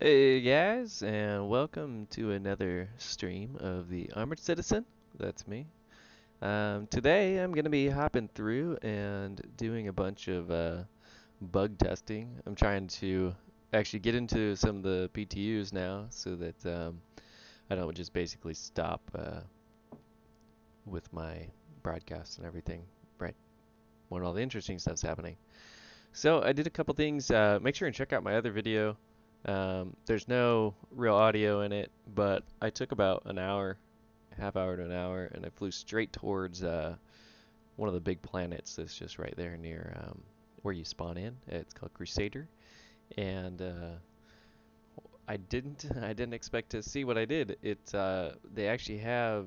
Hey guys, and welcome to another stream of the Armored Citizen. That's me. Today I'm going to be hopping through and doing a bunch of bug testing. I'm trying to actually get into some of the PTUs now so that I don't just basically stop with my broadcasts and everything right when all the interesting stuff's happening. So I did a couple things. Make sure and check out my other video. There's no real audio in it, but I took about an hour, half hour to an hour, and I flew straight towards one of the big planets that's just right there near where you spawn in. It's called Crusader, and I didn't expect to see what I did. They actually have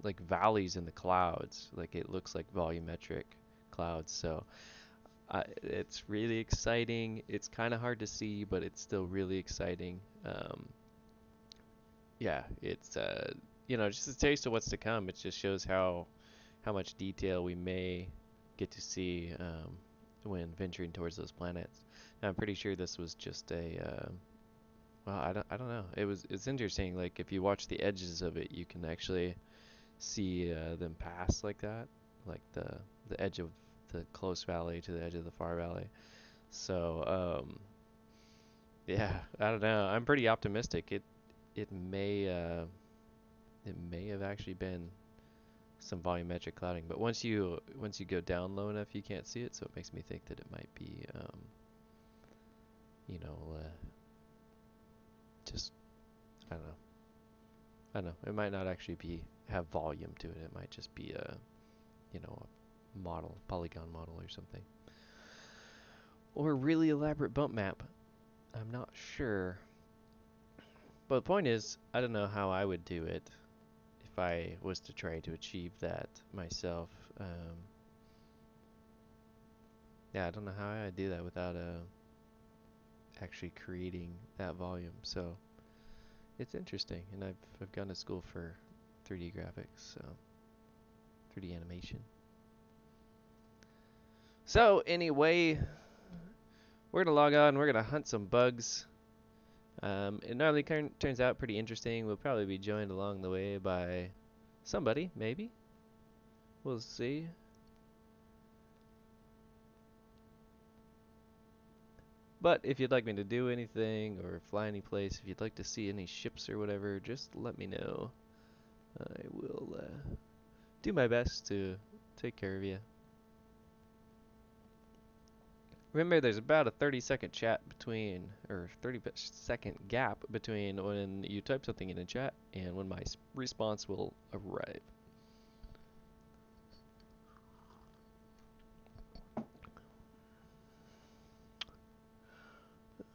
like valleys in the clouds, like it looks like volumetric clouds. So it's really exciting. It's kind of hard to see, but it's still really exciting. Yeah, it's just a taste of what's to come. It just shows how much detail we may get to see when venturing towards those planets. Now, I'm pretty sure this was just a well, I don't know. It's interesting. Like if you watch the edges of it, you can actually see them pass like that, like the edge of the close valley to the edge of the far valley. So, yeah, I don't know. I'm pretty optimistic. It it may have actually been some volumetric clouding, but once you go down low enough, you can't see it. So it makes me think that it might be, you know, just I don't know. I don't know. It might not actually be have volume to it. It might just be a model, polygon model or something, or a really elaborate bump map. I'm not sure. But the point is, I don't know how I would do it if I was to try to achieve that myself. Um, yeah, I don't know how I'd do that without actually creating that volume. So it's interesting, and I've gone to school for 3D graphics, so 3D animation. So anyway, we're gonna log on. We're gonna hunt some bugs. It normally turns out pretty interesting. We'll probably be joined along the way by somebody, maybe. We'll see. But if you'd like me to do anything or fly any place, if you'd like to see any ships or whatever, just let me know. I will do my best to take care of you. Remember, there's about a 30-second chat between, or 30-second gap between when you type something in a chat and when my response will arrive.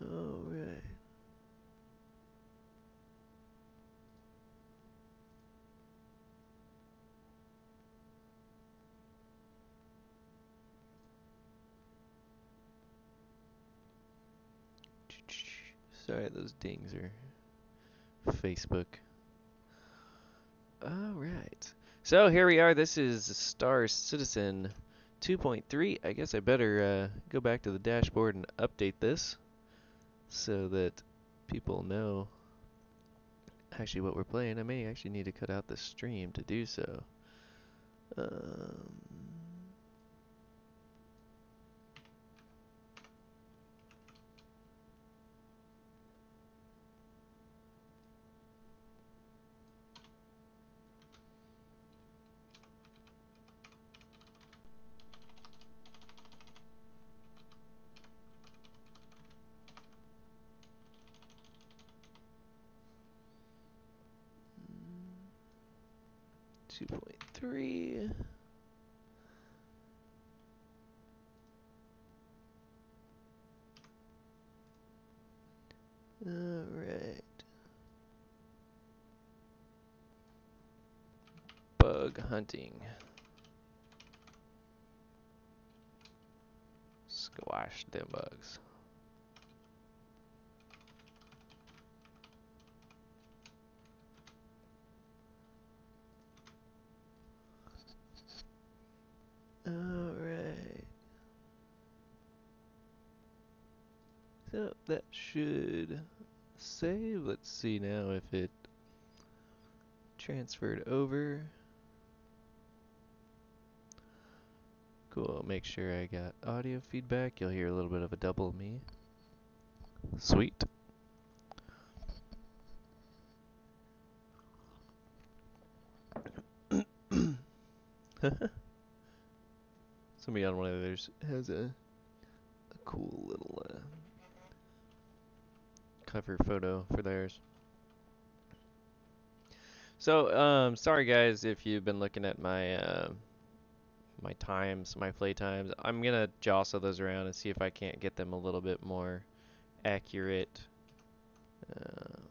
Alright. 'Sorry, those dings are Facebook. Alright. So here we are. This is Star Citizen 2.3. I guess I better go back to the dashboard and update this so that people know actually what we're playing. I may actually need to cut out the stream to do so. Um, 2.3. Alright. Bug hunting. Squash them bugs. Alright. So that should save. Let's see now if it transferred over. Cool, make sure I got audio feedback. You'll hear a little bit of a double me. Sweet. Somebody on one of theirs has a cool little cover photo for theirs. So, sorry guys if you've been looking at my my times, my play times. I'm gonna jostle those around and see if I can't get them a little bit more accurate. Um,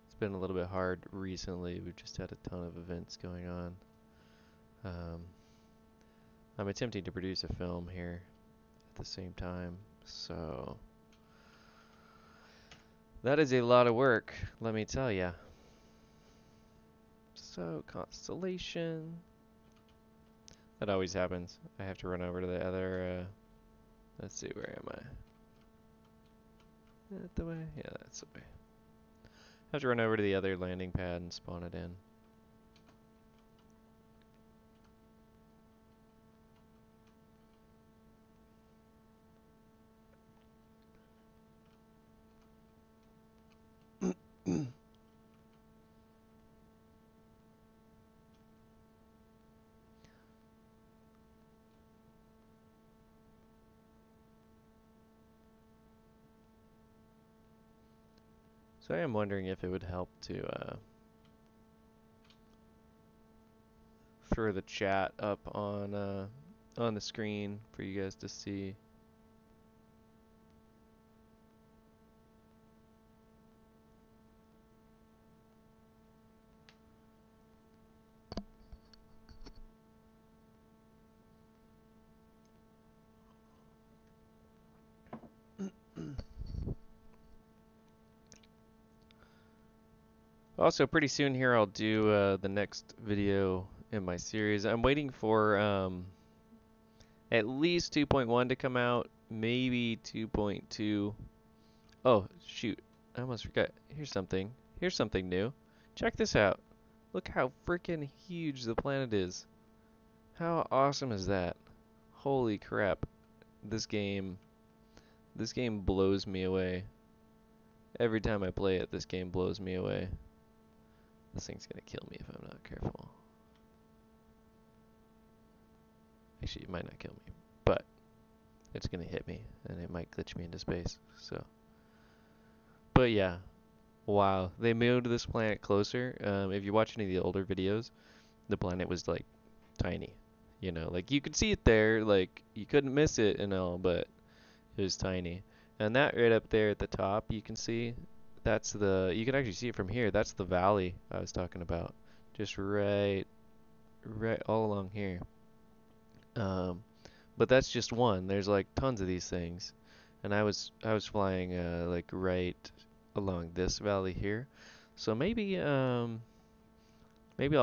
it's been a little bit hard recently. We've just had a ton of events going on. I'm attempting to produce a film here at the same time, so that is a lot of work, let me tell ya. So, constellation. That always happens. I have to run over to the other, let's see, where am I? That the way? Yeah, that's the way. I have to run over to the other landing pad and spawn it in. So I am wondering if it would help to throw the chat up on the screen for you guys to see. Also, pretty soon here I'll do the next video in my series. I'm waiting for at least 2.1 to come out, maybe 2.2. Oh, shoot. I almost forgot. Here's something. Here's something new. Check this out. Look how freaking huge the planet is. How awesome is that? Holy crap. This game blows me away. Every time I play it, this game blows me away. This thing's gonna kill me if I'm not careful. Actually, it might not kill me, but it's gonna hit me, and it might glitch me into space, so. But yeah, wow. They moved this planet closer. If you watch any of the older videos, the planet was, like, tiny. You know, like, you could see it there, like, you couldn't miss it and all, but it was tiny. And that right up there at the top, you can see, you can actually see it from here. That's the valley I was talking about. Just right all along here. But that's just one. There's like tons of these things. And I was flying like right along this valley here. So maybe I'll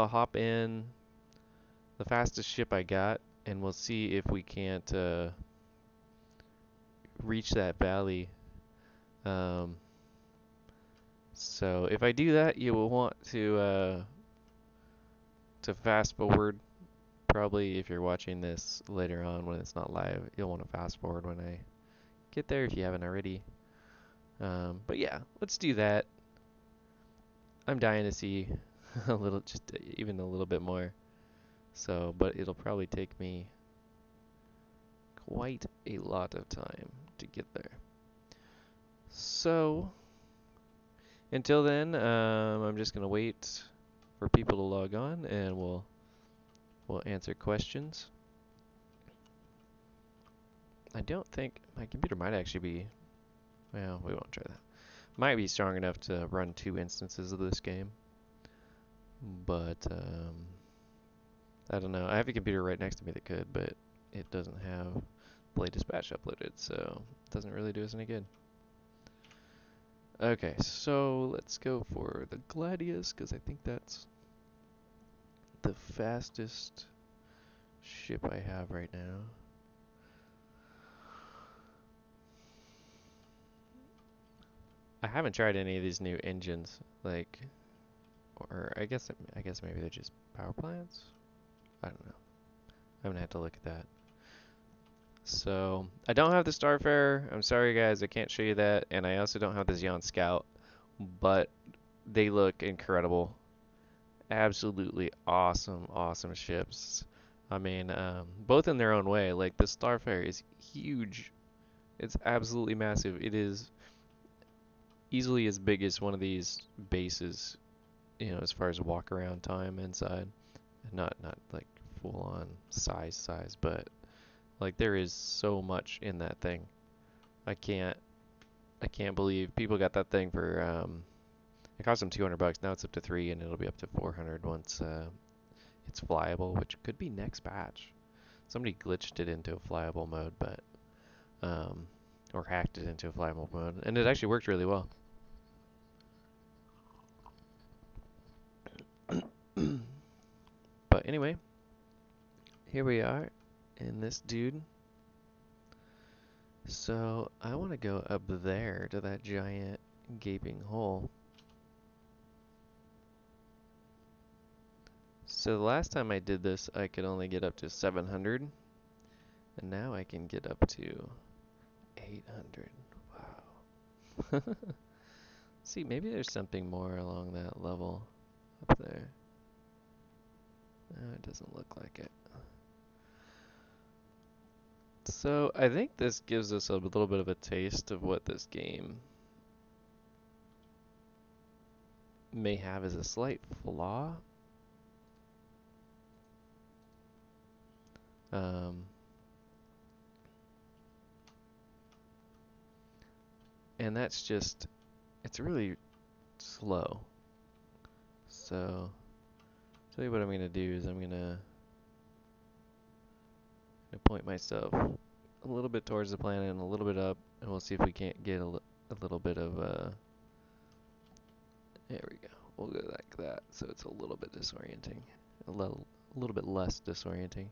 hop in the fastest ship I got and we'll see if we can't reach that valley. Um, so if I do that, you will want to fast forward. Probably if you're watching this later on when it's not live, you'll want to fast forward when I get there if you haven't already. But yeah, let's do that. I'm dying to see a little, just even a little bit more. So, but it'll probably take me quite a lot of time to get there. So, until then, I'm just gonna wait for people to log on, and we'll answer questions. I don't think my computer might actually be. Well, we won't try that. Might be strong enough to run 2 instances of this game, but I don't know. I have a computer right next to me that could, but it doesn't have Play Dispatch uploaded, so it doesn't really do us any good. Okay, so let's go for the Gladius, because I think that's the fastest ship I have right now. I haven't tried any of these new engines, like, or I guess maybe they're just power plants. I don't know. I'm gonna have to look at that. So I don't have the Starfarer. I'm sorry guys, I can't show you that, and I also don't have the Xeon Scout, but they look incredible. Absolutely awesome, awesome ships. I mean, both in their own way. Like the Starfarer is huge. It's absolutely massive. It is easily as big as one of these bases, as far as walk around time inside. Not like full on size, but like there is so much in that thing. I can't I can't believe people got that thing for it cost them $200. Now it's up to 3 and it'll be up to 400 once it's flyable, which could be next patch. Somebody glitched it into a flyable mode, but um or hacked it into a flyable mode, and it actually worked really well. But anyway, here we are in this dude. So I want to go up there to that giant gaping hole. So the last time I did this, I could only get up to 700, and now I can get up to 800. Wow. See, maybe there's something more along that level up there. No, it doesn't look like it. So I think this gives us a little bit of a taste of what this game may have as a slight flaw. Um, and that's just, it's really slow. So, tell you what I'm gonna do is I'm gonna point myself a little bit towards the planet and a little bit up, and we'll see if we can't get a little bit of there we go. We'll go like that, so it's a little bit disorienting, a little bit less disorienting.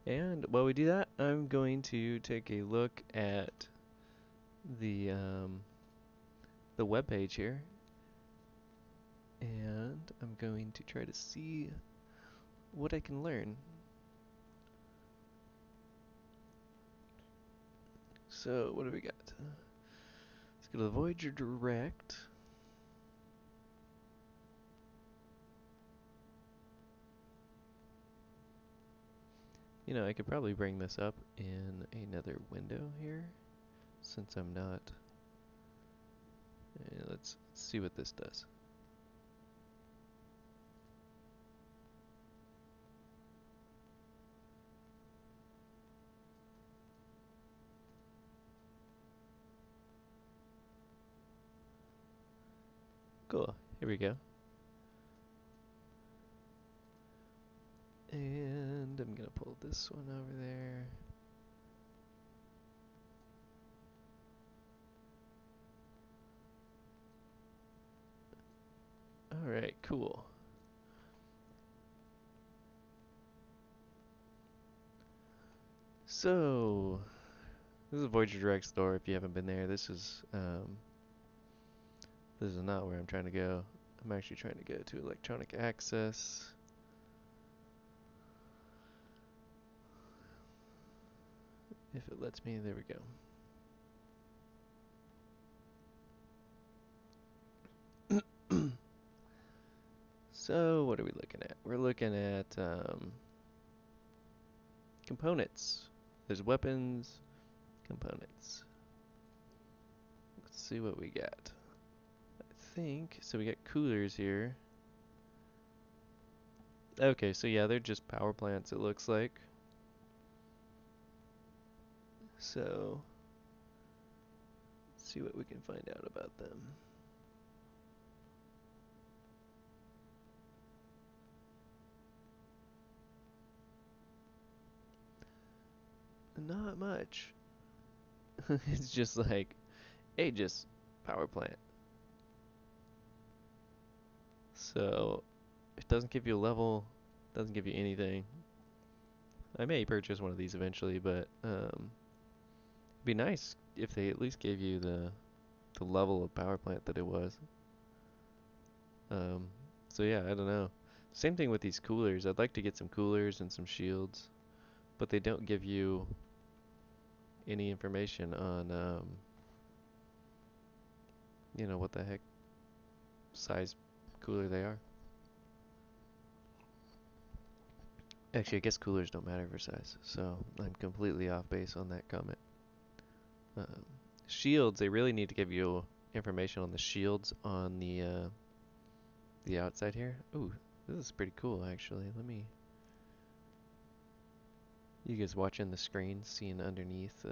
And while we do that, I'm going to take a look at the web page here, and I'm going to try to see what I can learn. So what do we got? Let's go to the Voyager Direct. I could probably bring this up in another window here, since I'm not. Let's see what this does. Cool. Here we go. And I'm gonna pull this one over there. Alright, cool. So, this is Voyager Direct store if you haven't been there. This is not where I'm trying to go. I'm actually trying to go to electronic access. If it lets me, there we go. So, what are we looking at? We're looking at components. There's weapons, components. Let's see what we got. I think, so we got coolers here. Okay, so yeah, they're just power plants, it looks like. So, let's see what we can find out about them. Not much. It's just like Aegis power plant. So it doesn't give you a level, doesn't give you anything. I may purchase one of these eventually, but it'd be nice if they at least gave you the level of power plant that it was. Um, so yeah, I don't know. Same thing with these coolers. I'd like to get some coolers and some shields, but they don't give you any information on, what the heck size cooler they are. Actually, I guess coolers don't matter for size, so I'm completely off base on that comment. Um, Shields, they really need to give you information on the shields on the outside here. Ooh, this is pretty cool actually. You guys watching the screen, seeing underneath.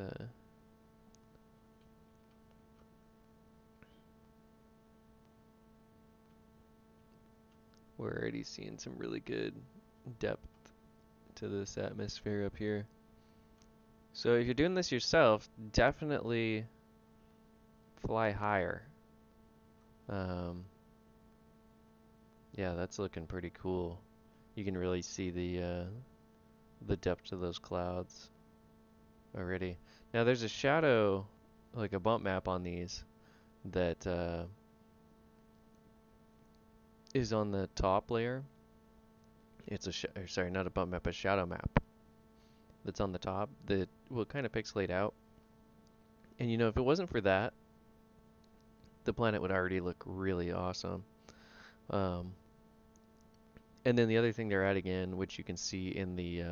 We're already seeing some really good depth to this atmosphere up here. So if you're doing this yourself, definitely fly higher. Um, yeah, that's looking pretty cool. You can really see the depth of those clouds already. Now there's a shadow, like a bump map on these that is on the top layer. It's sorry, not a bump map, a shadow map that's on the top that will kind of pixelate out. And if it wasn't for that, the planet would already look really awesome. Um, and then the other thing they're adding in, which you can see in the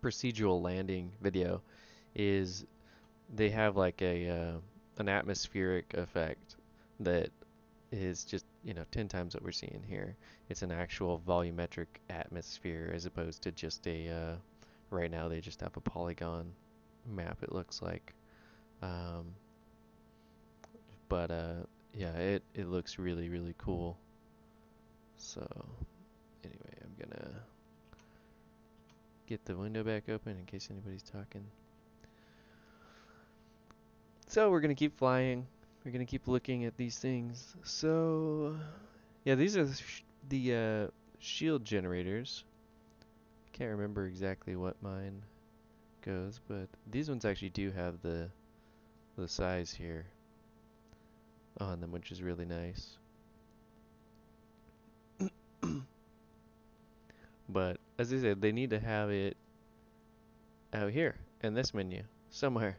procedural landing video, is they have like an atmospheric effect that is just 10 times what we're seeing here. It's an actual volumetric atmosphere as opposed to just right now they just have a polygon map, it looks like. Um, but yeah, it looks really, really cool. So anyway, I'm gonna get the window back open in case anybody's talking. So we're gonna keep flying. We're gonna keep looking at these things. So yeah, these are the shield generators. Can't remember exactly what mine goes, but these ones actually do have the size here on them, which is really nice. But as I said, they need to have it out here in this menu somewhere.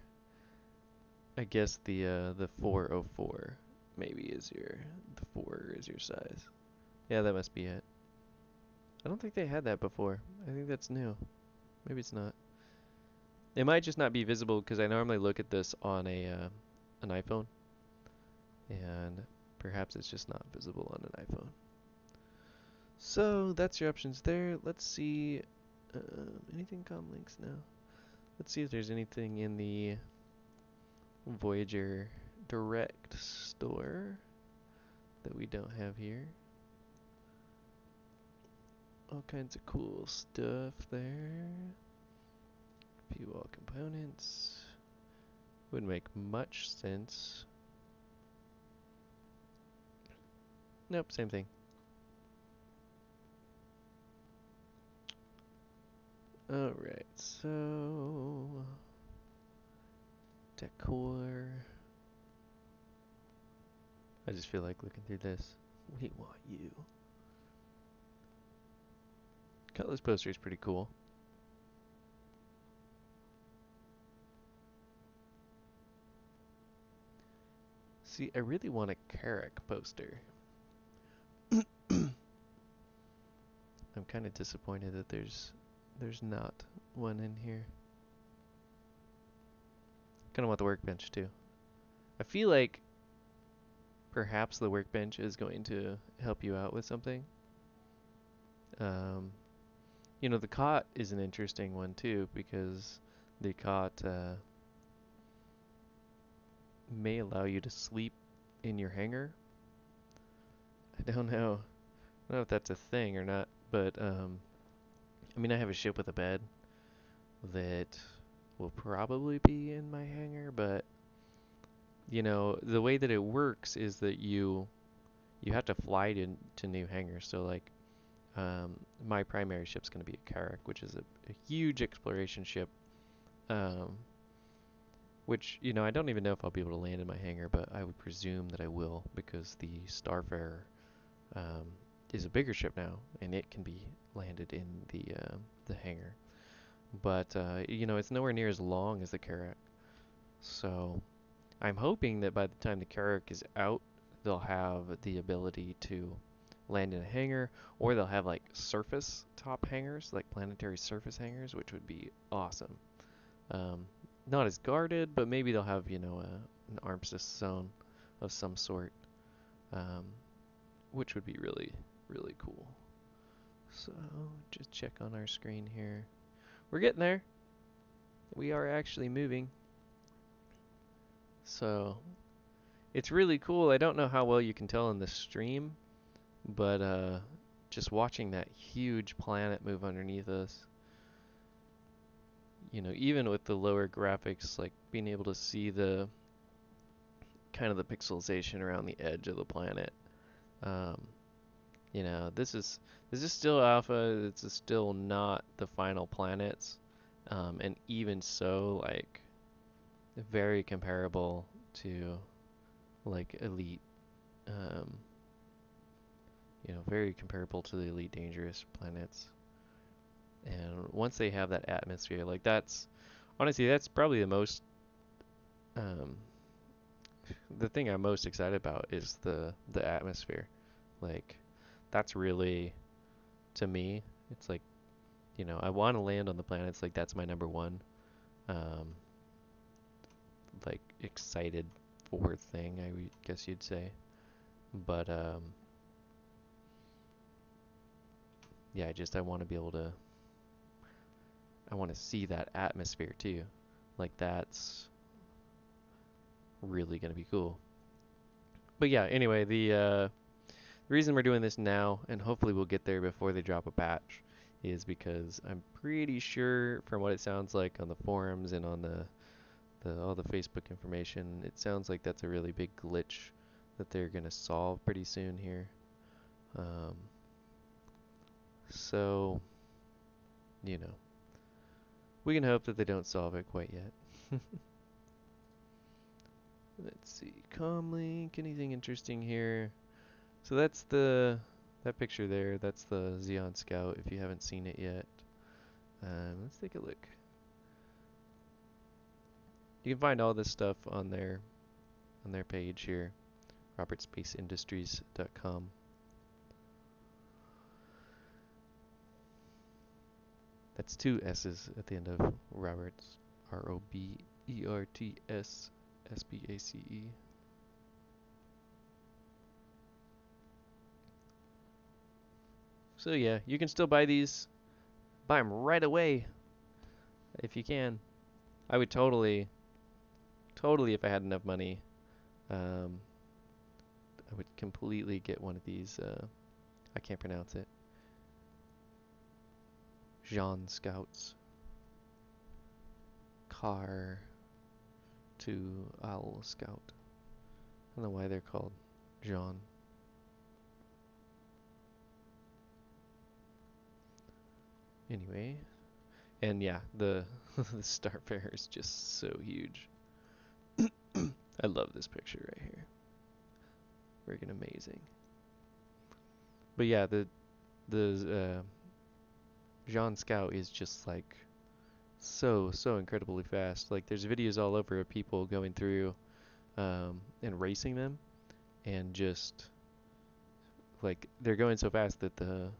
I guess the 404 maybe is the 4 is your size. Yeah, that must be it. I don't think they had that before. I think that's new. Maybe it's not. It might just not be visible because I normally look at this on an iPhone, and perhaps it's just not visible on an iPhone. So that's your options there. Let's see. Anything com links now? Let's see if there's anything in the Voyager Direct store that we don't have here. All kinds of cool stuff there. View all components. Wouldn't make much sense. Nope, same thing. Alright, so decor. I just feel like looking through this. We want you. Cutlass poster is pretty cool. See, I really want a Carrack poster. I'm kind of disappointed that there's not one in here. Kind of want the workbench too. I feel like perhaps the workbench is going to help you out with something. Um, the cot is an interesting one too because the cot may allow you to sleep in your hangar. I don't know. I don't know if that's a thing or not, but I mean, I have a ship with a bed that will probably be in my hangar, but you know, the way that it works is that you have to fly to new hangars. So like, my primary ship's going to be a Carrack, which is a huge exploration ship. Um, which, you know, I don't even know if I'll be able to land in my hangar, but I would presume that I will because the Starfarer um, is a bigger ship now, and it can be landed in the hangar. But you know, it's nowhere near as long as the Carrack. So I'm hoping that by the time the Carrack is out, they'll have the ability to land in a hangar, or they'll have like surface top hangars, like planetary surface hangars, which would be awesome. Um, Not as guarded, but maybe they'll have, you know, an armistice zone of some sort, um, which would be really, really cool. So just check on our screen here. We're getting there. We are actually moving. So it's really cool. I don't know how well you can tell in the stream, but just watching that huge planet move underneath us, you know, even with the lower graphics, like being able to see the kind of the pixelization around the edge of the planet. Um, you know, this is still alpha. This is still not the final planets, and even so, like very comparable to like elite. Um, you know, very comparable to the elite dangerous planets. And once they have that atmosphere, like that's honestly that's probably um, the thing I'm most excited about is the atmosphere. Like that's really to me, it's like, you know, I want to land on the planets. Like that's my number one, um, like excited for thing. I would guess you'd say, but yeah, I want to be able to. I want to see that atmosphere too. Like that's really gonna be cool. But yeah, anyway, the reason we're doing this now, and hopefully we'll get there before they drop a patch, is because I'm pretty sure from what it sounds like on the forums and on the all the Facebook information, it sounds like that's a really big glitch that they're gonna solve pretty soon here. Um, so, you know, we can hope that they don't solve it quite yet. Let's see, comlink, anything interesting here? So that's that picture there. That's the Xeon Scout. If you haven't seen it yet, let's take a look. You can find all this stuff on their page here, robertspaceindustries.com. That's two S's at the end of Roberts. ROBERTS SPACE. So yeah, you can still buy these. Buy them right away if you can. I would totally, if I had enough money, um, I would completely get one of these. I can't pronounce it. Jean Scouts. Car to Owl Scout. I don't know why they're called Jean. Anyway, and yeah, the the Starfarer is just so huge. I love this picture right here. Freaking amazing. But yeah, the Jean Scout is just like so incredibly fast. Like there's videos all over of people going through and racing them, and just like they're going so fast that the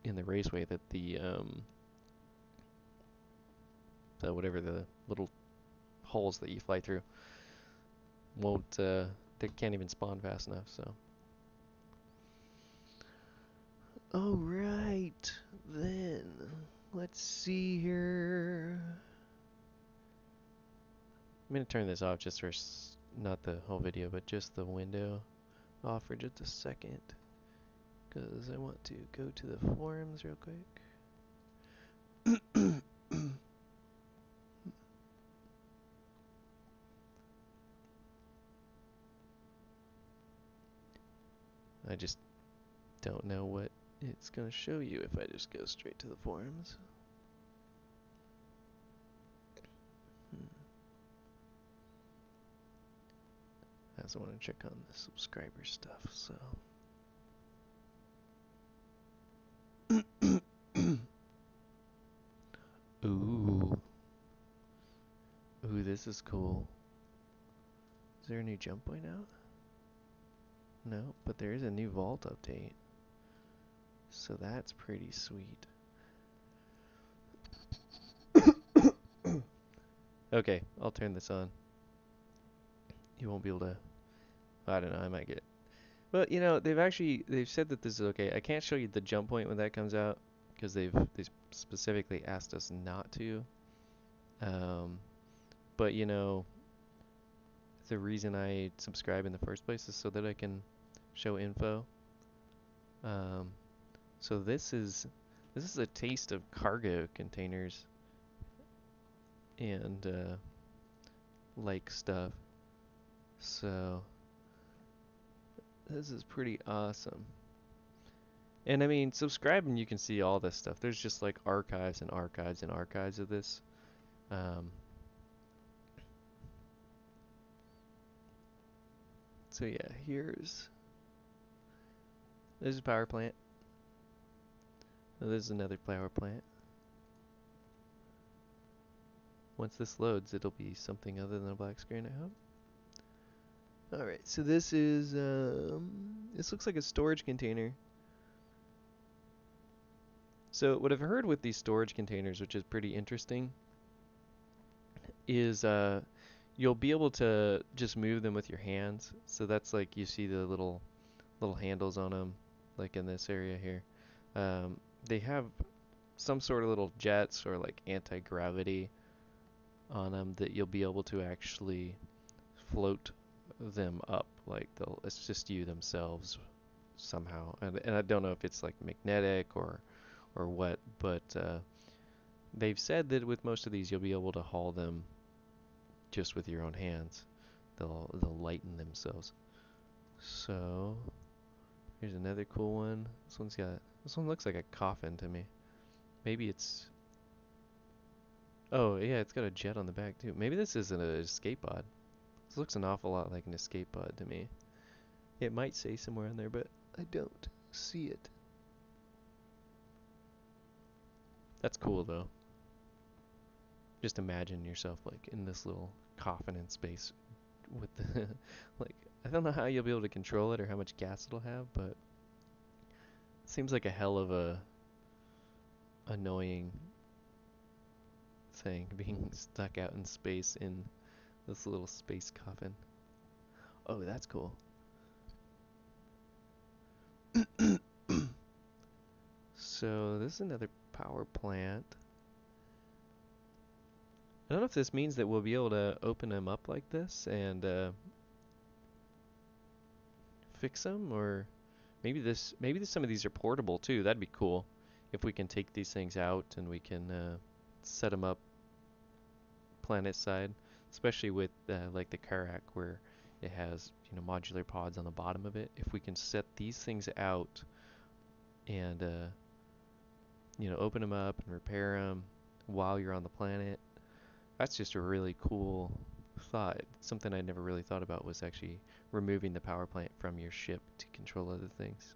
in the raceway that the whatever the little holes that you fly through won't they can't even spawn fast enough. So all right, then let's see here. I'm gonna turn this off just for not the whole video, but just the window off for just a second, because I want to go to the forums real quick. I just don't know what it's going to show you if I just go straight to the forums. I also want to check on the subscriber stuff, so. Ooh. Ooh, this is cool. Is there a new jump point out? No, but there is a new vault update. So that's pretty sweet. Okay, I'll turn this on. You won't be able to, I don't know, I might get. But you know, they've said that this is okay. I can't show you the jump point when that comes out because they specifically asked us not to. Um, but you know, the reason I subscribe in the first place is so that I can show info. Um, so this is a taste of cargo containers and like stuff. So this is pretty awesome. And I mean, subscribe and you can see all this stuff. There's just like archives and archives and archives of this. Um, so yeah, there's a power plant. There's another power plant. Once this loads, it'll be something other than a black screen, I hope. Alright, so this looks like a storage container. So what I've heard with these storage containers, which is pretty interesting, is you'll be able to just move them with your hands. So that's like you see the little handles on them, like in this area here. They have some sort of little jets or like anti-gravity on them that you'll be able to actually float them up. Like they'll assist you themselves somehow. And I don't know if it's like magnetic or what, but they've said that with most of these you'll be able to haul them just with your own hands. They'll lighten themselves. So here's another cool one. This one looks like a coffin to me. Maybe it's, oh yeah, it's got a jet on the back too. Maybe this isn't an escape pod. This looks an awful lot like an escape pod to me. It might say somewhere in there, but I don't see it. That's cool though. Just imagine yourself like in this little coffin in space with the like, I don't know how you'll be able to control it or how much gas it'll have, but it seems like a hell of a annoying thing being stuck out in space in this little space coffin. Oh, that's cool. So this is another power plant. I don't know if this means that we'll be able to open them up like this and fix them, or maybe some of these are portable too. That'd be cool if we can take these things out and we can set them up planet side, especially with like the Karak where it has modular pods on the bottom of it. If we can set these things out and open them up and repair them while you're on the planet, that's just a really cool thought. Something I never really thought about was actually removing the power plant from your ship to control other things.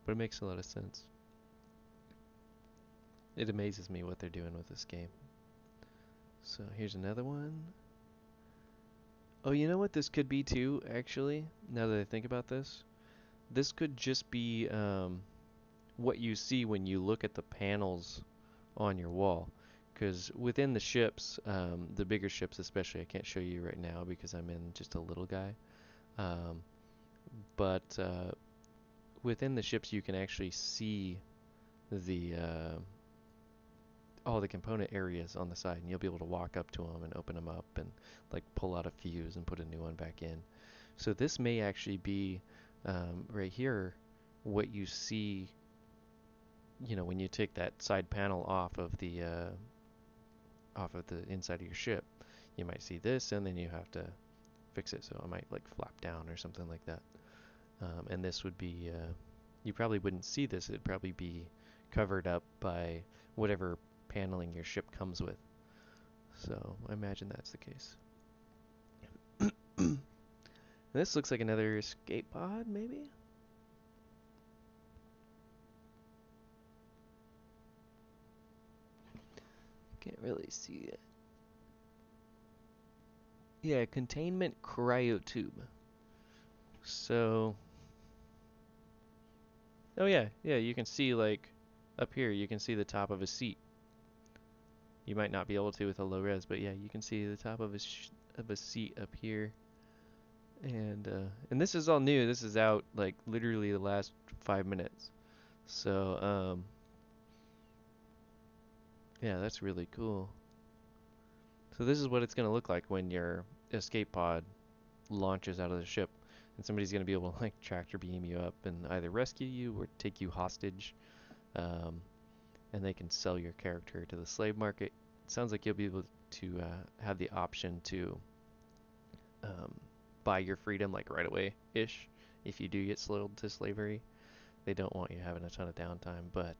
But it makes a lot of sense. It amazes me what they're doing with this game. So here's another one. Oh, you know what this could be too, actually, now that I think about this? This could just be what you see when you look at the panels on your wall. Because within the ships, the bigger ships especially, I can't show you right now because I'm in just a little guy. But within the ships, you can actually see the all the component areas on the side, and you'll be able to walk up to them and open them up and like pull out a fuse and put a new one back in. So this may actually be right here what you see, when you take that side panel off of the inside of your ship. You might see this, and then you have to fix it, so it might like flap down or something like that. And this would be, you probably wouldn't see this. It'd probably be covered up by whatever paneling your ship comes with. So I imagine that's the case. This looks like another escape pod, maybe? Can't really see it. Yeah, containment cryotube. So, oh yeah, you can see like up here, you can see the top of a seat. You might not be able to with a low res, but yeah, you can see the top of a seat up here. And this is all new. This is out like literally the last 5 minutes. So, yeah, that's really cool. So this is what it's going to look like when your escape pod launches out of the ship, and somebody's going to be able to like tractor beam you up and either rescue you or take you hostage, um, and they can sell your character to the slave market. It sounds like you'll be able to have the option to um, buy your freedom like right away ish if you do get sold to slavery. They don't want you having a ton of downtime, but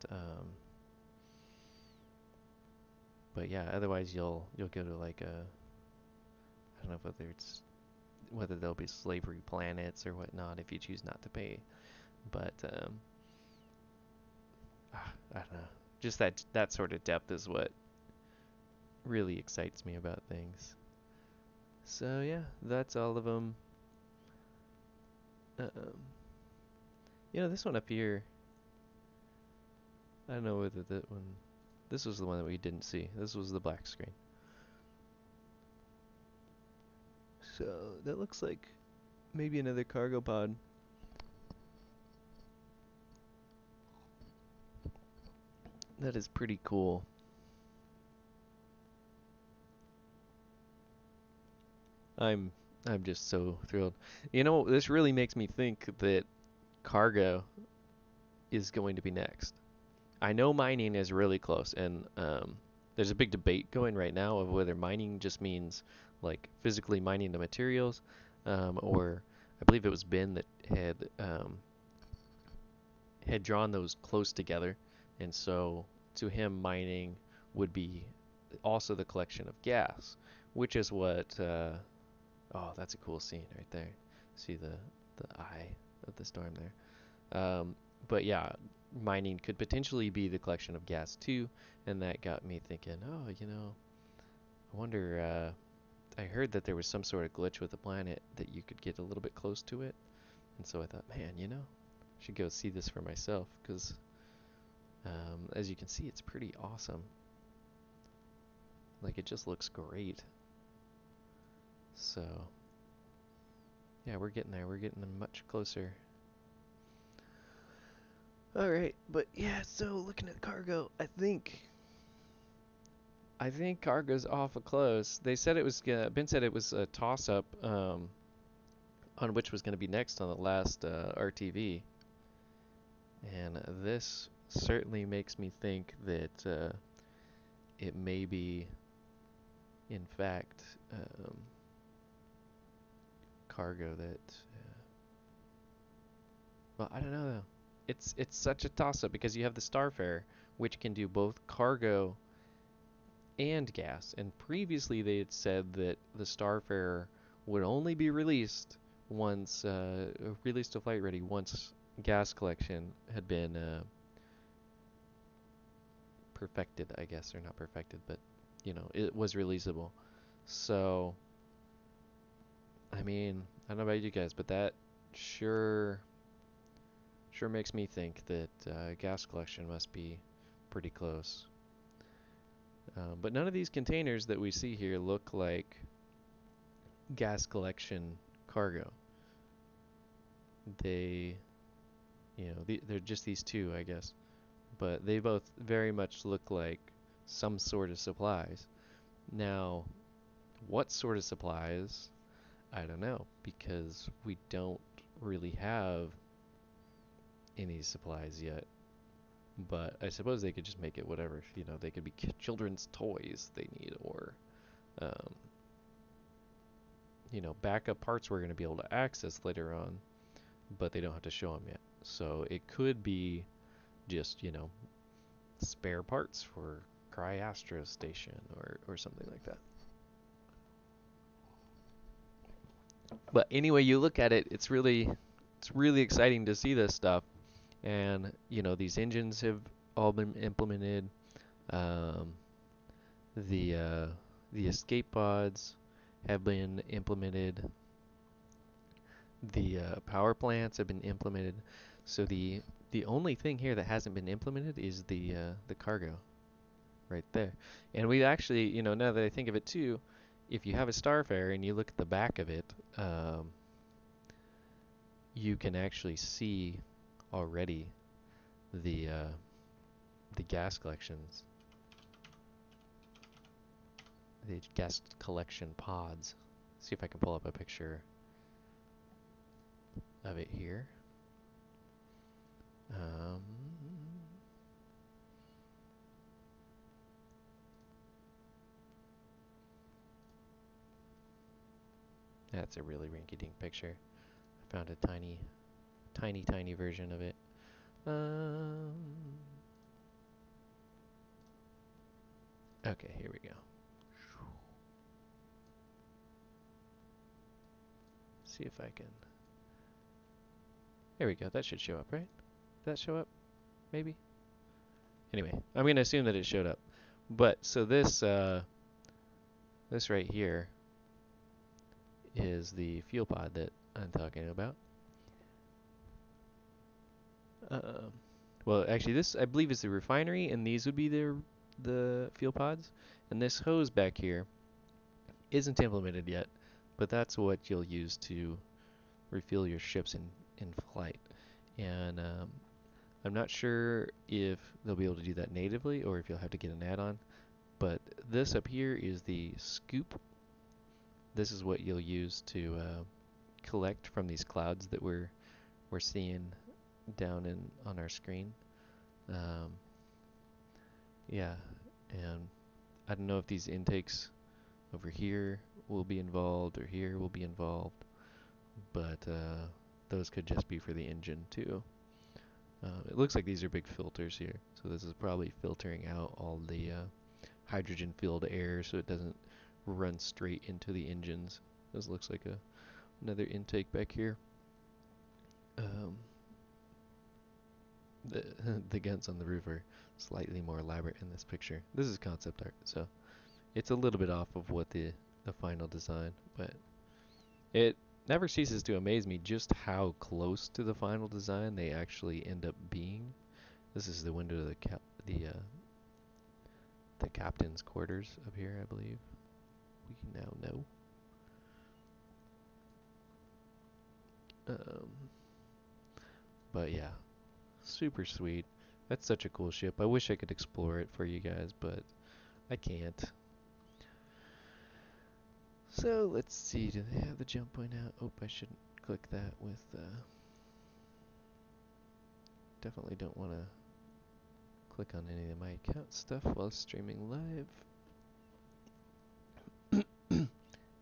yeah, otherwise you'll go to like a, I don't know whether there'll be slavery planets or whatnot if you choose not to pay. But I don't know. Just that sort of depth is what really excites me about things. So yeah, that's all of them. Um, this one up here. I don't know whether that one. This was the one that we didn't see. This was the black screen. So that looks like maybe another cargo pod. That is pretty cool. I'm I'm just so thrilled. This really makes me think that cargo is going to be next. I know mining is really close, and there's a big debate going right now of whether mining just means like physically mining the materials, or I believe it was Ben that had drawn those close together, and so to him mining would be also the collection of gas, which is what oh, that's a cool scene right there. See the eye of the storm there. But yeah, mining could potentially be the collection of gas too, and that got me thinking, oh, I wonder, I heard that there was some sort of glitch with the planet that you could get a little bit close to it, and so I thought, man, I should go see this for myself, because as you can see, it's pretty awesome. Like, it just looks great. So, yeah, we're getting there. We're getting them much closer. Alright, but yeah, so looking at cargo, I think cargo's awful close. They said it was Ben said it was a toss up on which was going to be next on the last RTV, and this certainly makes me think that it may be, in fact, cargo that. Well, I don't know though. It's such a toss up because you have the Starfarer, which can do both cargo and gas. And previously they had said that the Starfarer would only be released to flight ready once gas collection had been perfected, I guess, or not perfected, but it was releasable. So, I mean, I don't know about you guys, but that sure makes me think that gas collection must be pretty close. But none of these containers that we see here look like gas collection cargo. They, they're just these two, I guess. But they both very much look like some sort of supplies. Now, what sort of supplies? I don't know, because we don't really have any supplies yet. But I suppose they could just make it whatever. They could be children's toys they need, or um, backup parts we're going to be able to access later on. but they don't have to show them yet. So it could be just, spare parts for Cryastra Station or something like that. But anyway, you look at it, it's really exciting to see this stuff. And these engines have all been implemented. Um, the uh, the escape pods have been implemented. The power plants have been implemented. So the only thing here that hasn't been implemented is the cargo right there. And we actually, now that I think of it too, if you have a Starfare and you look at the back of it, you can actually see already the gas collections, the gas collection pods. See if I can pull up a picture of it here. Um, that's a really rinky-dink picture. I found a tiny version of it. Um, okay, here we go. See if I can. There we go. That should show up, right? Did that show up? Maybe. Anyway, I'm gonna assume that it showed up. But so this right here is the fuel pod that I'm talking about. Um, well, actually, this I believe is the refinery, and these would be the fuel pods. And this hose back here isn't implemented yet, but that's what you'll use to refuel your ships in flight. And I'm not sure if they'll be able to do that natively or if you'll have to get an add-on. But this up here is the scoop. This is what you'll use to collect from these clouds that we're seeing down on our screen. Um, yeah, and I don't know if these intakes over here will be involved or here will be involved, but those could just be for the engine too. It looks like these are big filters here, so this is probably filtering out all the hydrogen-filled air so it doesn't run straight into the engines. This looks like another intake back here. Um, the the guns on the roof are slightly more elaborate in this picture. This is concept art, so it's a little bit off of what the final design, but it never ceases to amaze me just how close to the final design they actually end up being. This is the window to the captain's quarters up here, I believe. We now know. Um, but yeah, super sweet. That's such a cool ship. I wish I could explore it for you guys, but I can't. So let's see. Do they have the jump point out? Oh, I shouldn't click that with. Definitely don't want to click on any of my account stuff while streaming live.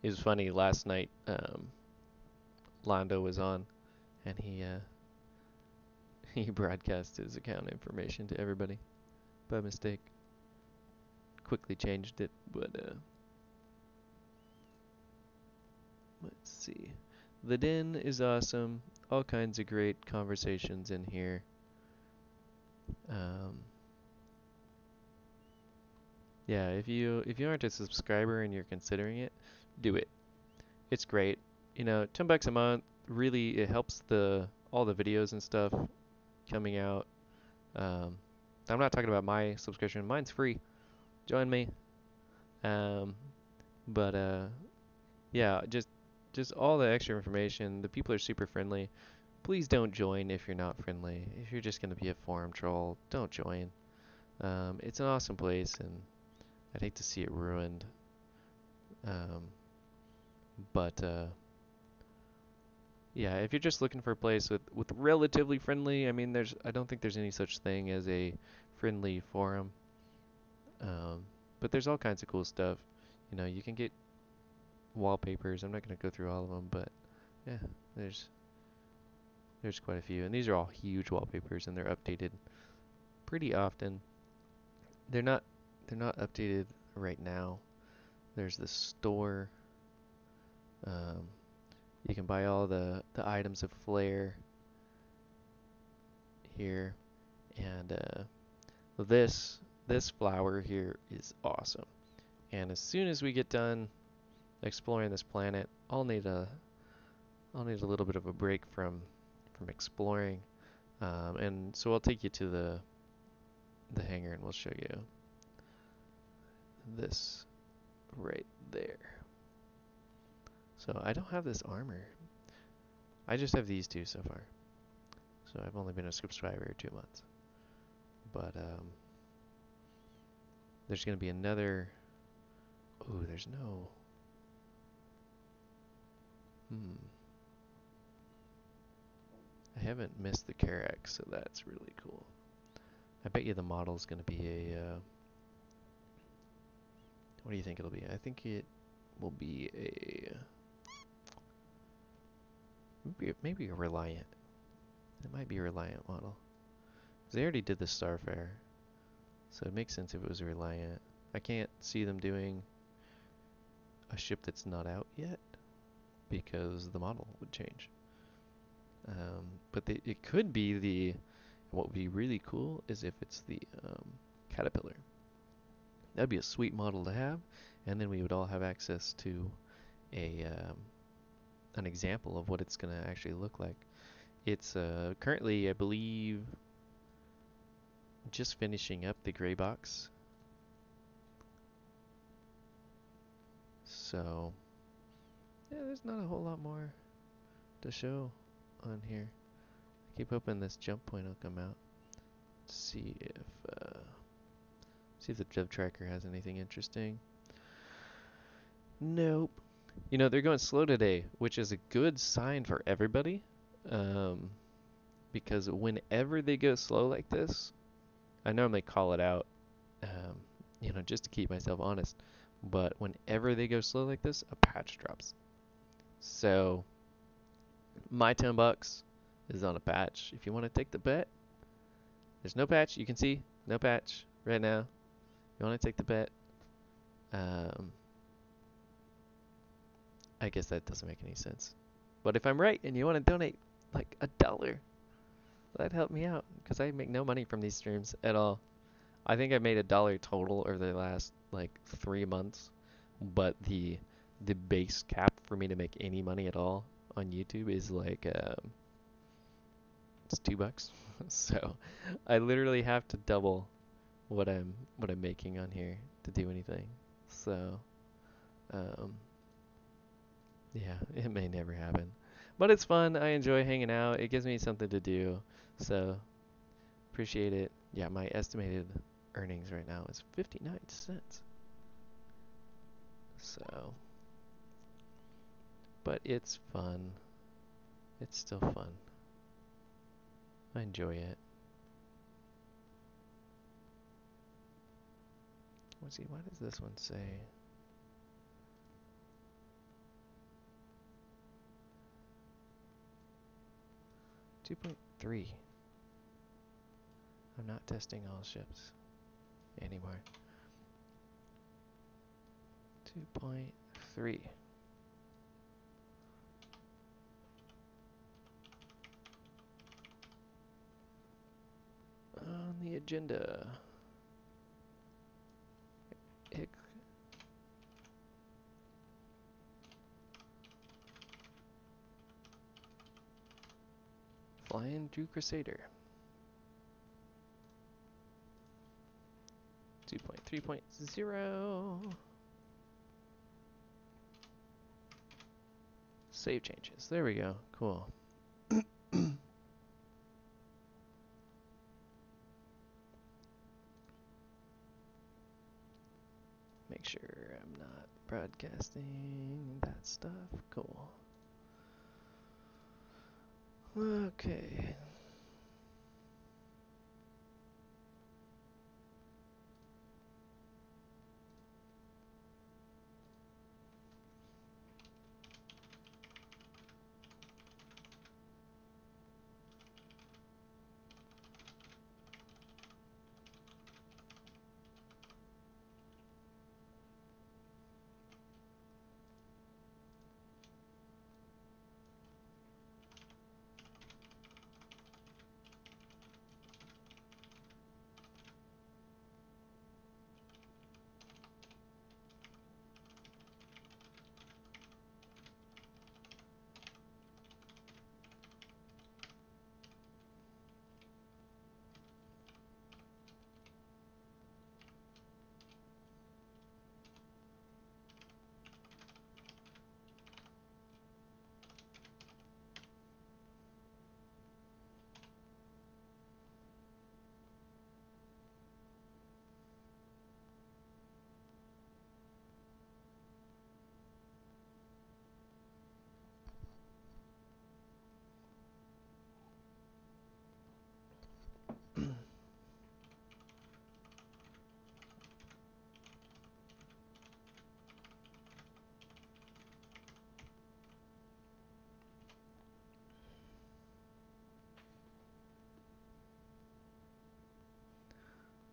It was funny last night. Londo was on, and he broadcast his account information to everybody by mistake. Quickly changed it, but let's see. The Den is awesome. All kinds of great conversations in here. Um, yeah, if you aren't a subscriber and you're considering it, do it. It's great. $10 a month really it helps the all the videos and stuff coming out. Um, I'm not talking about my subscription. Mine's free. Join me. Um, but yeah, just all the extra information. The people are super friendly. Please don't join if you're not friendly. If you're just gonna be a forum troll, don't join. It's an awesome place, and I'd hate to see it ruined. Um, but yeah, if you're just looking for a place with relatively friendly, I mean, I don't think there's any such thing as a friendly forum. Um, but there's all kinds of cool stuff. You can get wallpapers. I'm not gonna go through all of them, but yeah, there's There's quite a few, and these are all huge wallpapers, and they're updated pretty often. They're not updated right now. There's the store. Um, you can buy all the items of Flare here, and this flower here is awesome. And as soon as we get done exploring this planet, I'll need a little bit of a break from exploring, and so I'll take you to the hangar, and we'll show you this right there. So I don't have this armor. I just have these two so far. So I've only been a subscriber 2 months. But there's gonna be another. Ooh, there's no. Hmm. I haven't missed the Karax, so that's really cool. I bet you the model's gonna be a. What do you think it'll be? I think it will be a. Maybe a Reliant. It might be a Reliant model. 'Cause they already did the Starfare, so it makes sense if it was a Reliant. I can't see them doing a ship that's not out yet because the model would change. But it could be the. What would be really cool is if it's the Caterpillar. That'd be a sweet model to have, and then we would all have access to a an example of what it's gonna actually look like. It's currently, I believe, just finishing up the gray box. So, yeah, there's not a whole lot more to show on here. I keep hoping this jump point will come out. See if the dev tracker has anything interesting. Nope. You know, they're going slow today, which is a good sign for everybody. Um, because whenever they go slow like this, I normally call it out, just to keep myself honest. But whenever they go slow like this, a patch drops. So my $10 is on a patch. If you want to take the bet, there's no patch. You can see no patch right now. You want to take the bet? Um, I guess that doesn't make any sense. But if I'm right and you want to donate like $1, that'd help me out because I make no money from these streams at all. I think I made $1 total over the last like 3 months, but the base cap for me to make any money at all on YouTube is like it's $2. So I literally have to double what I'm making on here to do anything. So um, yeah, it may never happen, but it's fun. I enjoy hanging out. It gives me something to do. So appreciate it. Yeah, my estimated earnings right now is 59 cents. So, but it's fun. It's still fun. I enjoy it. Let's see, what does this one say? Two 2.3. I'm not testing all ships anymore. 2.3. On the agenda. Flying to Crusader. 2.3.0. Save changes. There we go. Cool. Make sure I'm not broadcasting that stuff. Cool. Okay.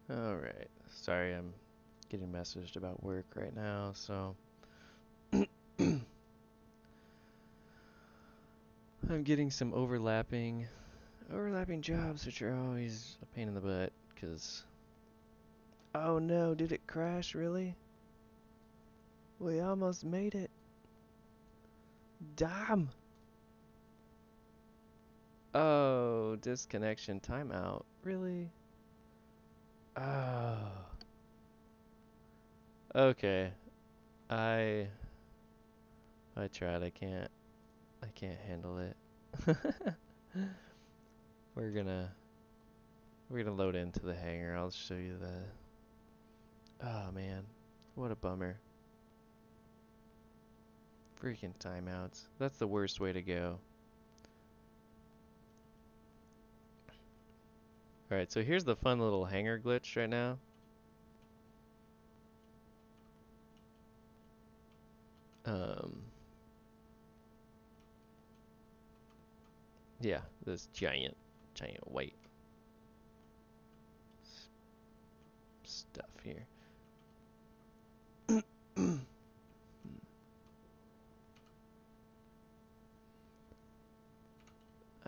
Alright. Sorry, I'm getting messaged about work right now, so I'm getting some overlapping jobs, which are always a pain in the butt, because oh no, did it crash really? We almost made it. Damn. Oh, disconnection timeout. Really? Oh. Okay. I tried. I can't handle it. We're gonna load into the hangar. I'll show you the oh man. What a bummer. Freaking timeouts. That's the worst way to go. Alright, so here's the fun little hangar glitch right now. Yeah, this giant white stuff here. I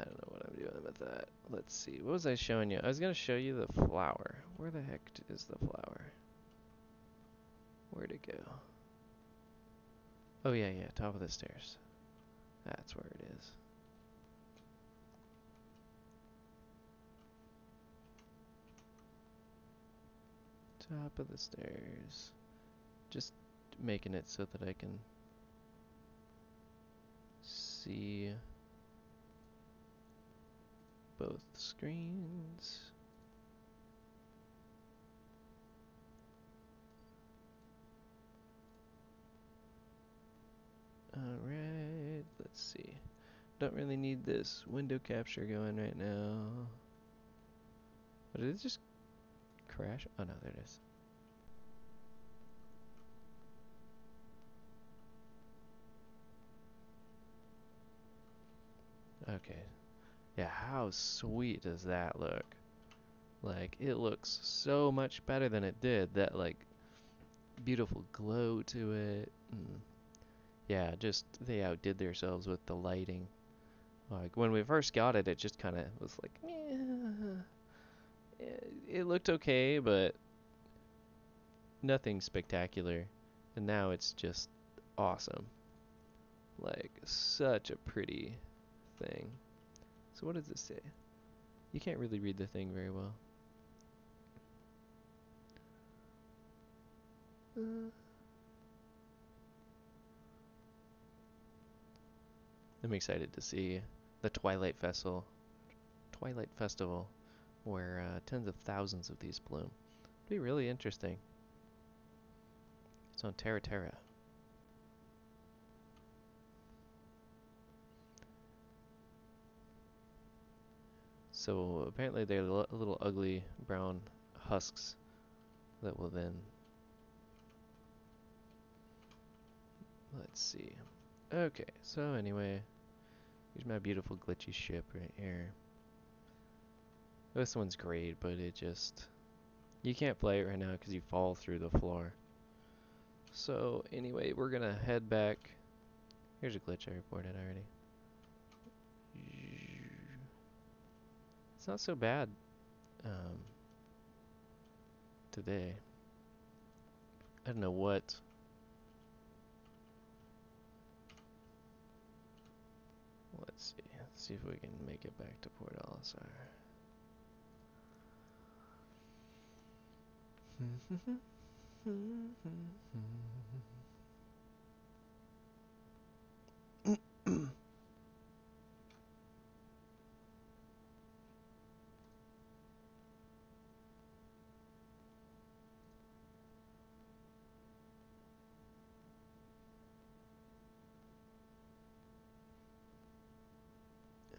don't know what I'm doing with that. Let's see. What was I showing you? I was going to show you the flower. Where the heck is the flower? Where'd it go? Oh, yeah, top of the stairs. That's where it is. Top of the stairs. Just making it so that I can see both screens. Alright, let's see. Don't really need this window capture going right now. But did it just crash? Oh no, there it is. Okay. Yeah, how sweet does that look? Like, it looks so much better than it did. That, like, beautiful glow to it. Yeah, just, they outdid themselves with the lighting. Like, when we first got it, it just kind of was like, it looked okay, but nothing spectacular. And now it's just awesome. Like, such a pretty thing. So what does this say? You can't really read the thing very well. I'm excited to see the Twilight Festival, where tens of thousands of these bloom. It'll be really interesting. It's on Terra Terra. So apparently they're little ugly brown husks that will then, let's see. Okay, so anyway, here's my beautiful glitchy ship right here. This one's great, but it just, you can't play it right now because you fall through the floor. So anyway, we're gonna head back. Here's a glitch I reported already. It's not so bad today. I don't know what. Let's see. Let's see if we can make it back to Port Alisar.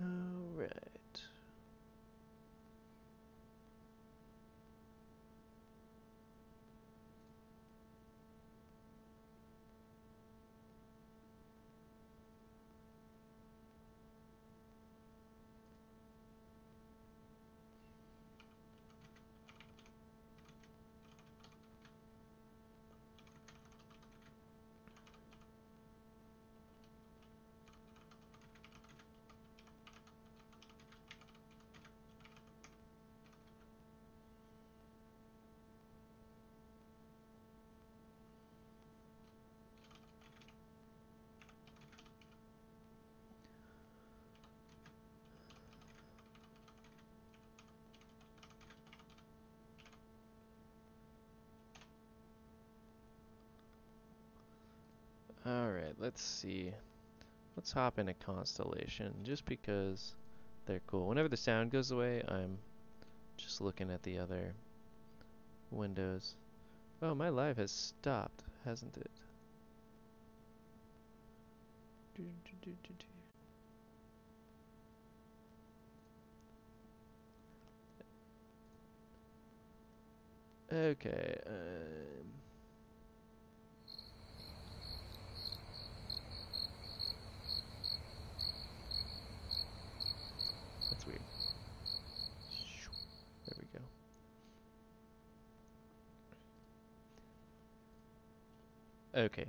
Alright. Alright, let's see. Let's hop into Constellation just because they're cool. Whenever the sound goes away, I'm just looking at the other windows. Oh, my live has stopped, hasn't it? Okay, that's weird. There we go. Okay.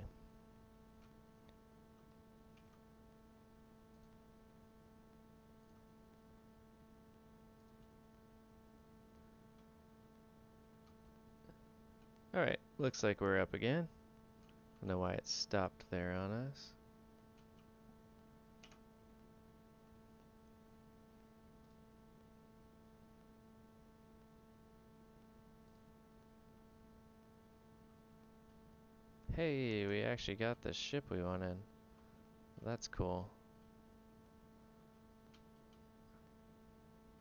Alright, looks like we're up again. I don't know why it stopped there on us. Hey, we actually got the ship we wanted. That's cool.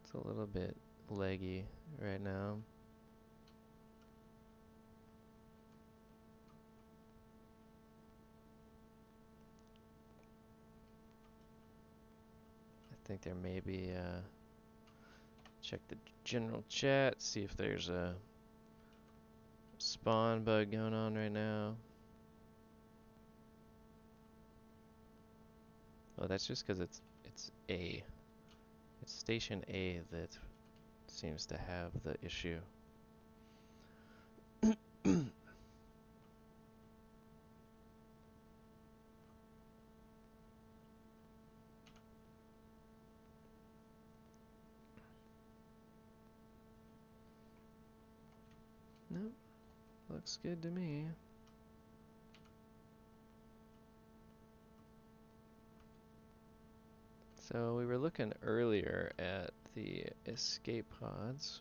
It's a little bit leggy right now. I think there may be, check the general chat, see if there's a spawn bug going on right now. Oh, that's just because it's A. It's station A that seems to have the issue. Nope, looks good to me. So we were looking earlier at the escape pods,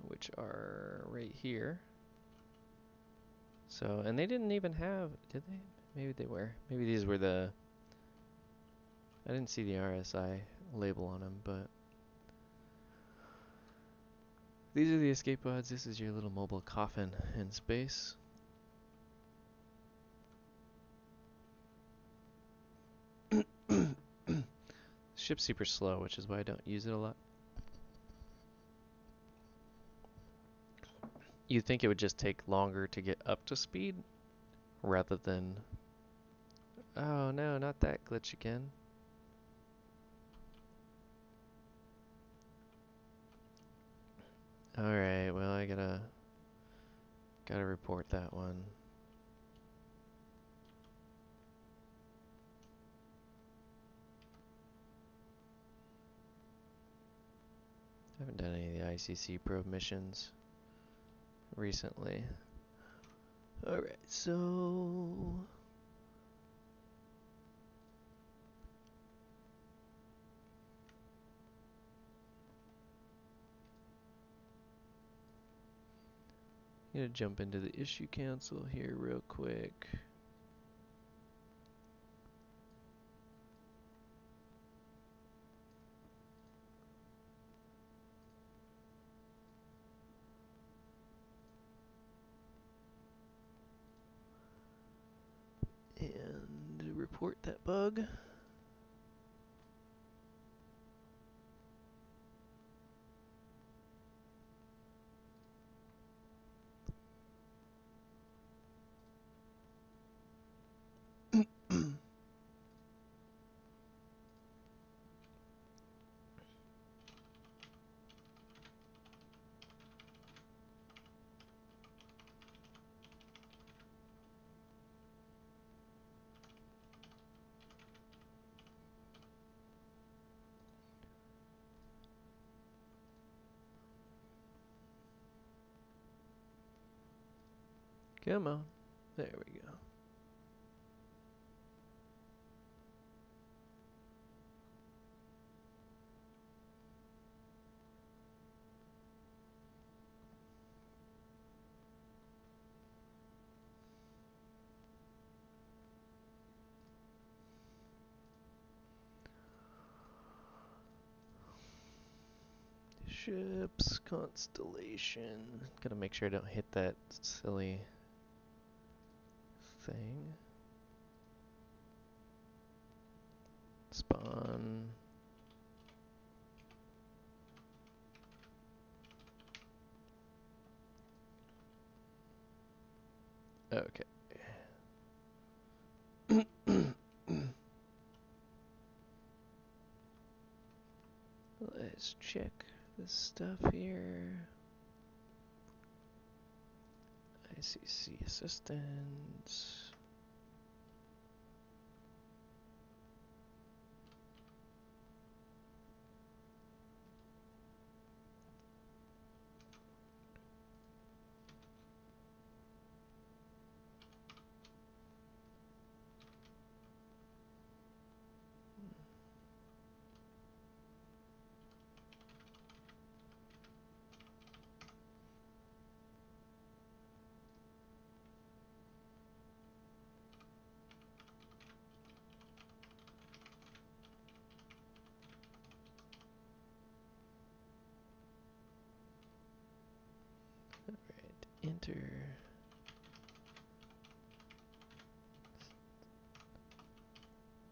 which are right here. So, and they didn't even have, did they? Maybe they were. Maybe these were the, I didn't see the RSI label on them, but these are the escape pods. This is your little mobile coffin in space. Ship's super slow, which is why I don't use it a lot. You'd think it would just take longer to get up to speed rather than... Oh no, not that glitch again. Alright, well I gotta report that one. I haven't done any of the ICC probe missions recently. Alright, so... I'm gonna jump into the issue cancel here real quick. And report that bug. Come on. There we go. Ships, constellation. Gotta make sure I don't hit that silly thing. Spawn. Okay. Let's check this stuff here. ICC assistance. Alright, enter.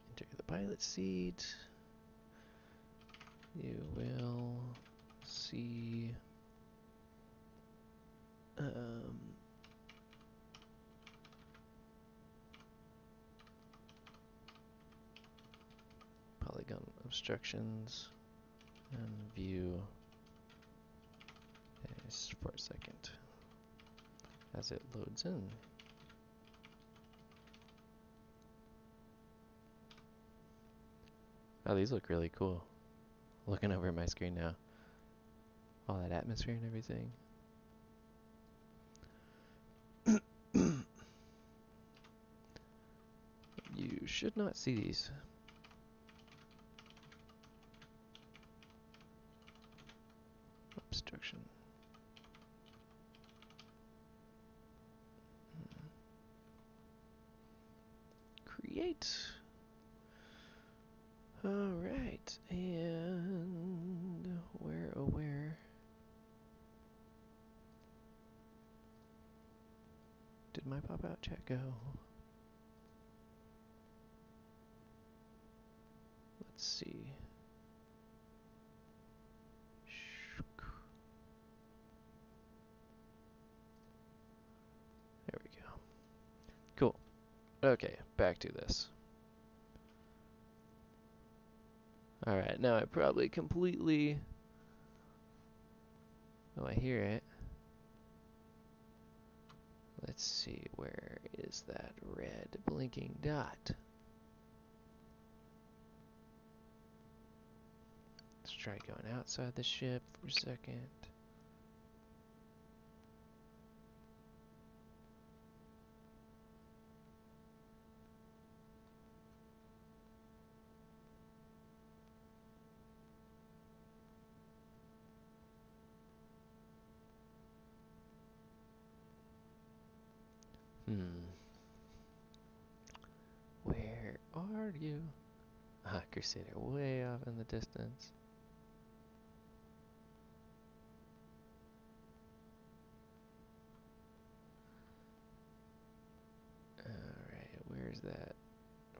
Enter the pilot seat. You will see polygon obstructions and view for a second as it loads in. Oh, these look really cool. Looking over at my screen now. All that atmosphere and everything. You should not see these. Obstruction. Create. Alright, and where did my pop out chat go? Let's see. There we go. Cool. Okay, back to this. Alright, now I probably completely... Oh, I hear it. Let's see, where is that red blinking dot? Let's try going outside the ship for a second. Where are you? Ah, Crusader way off in the distance. Alright, where's that?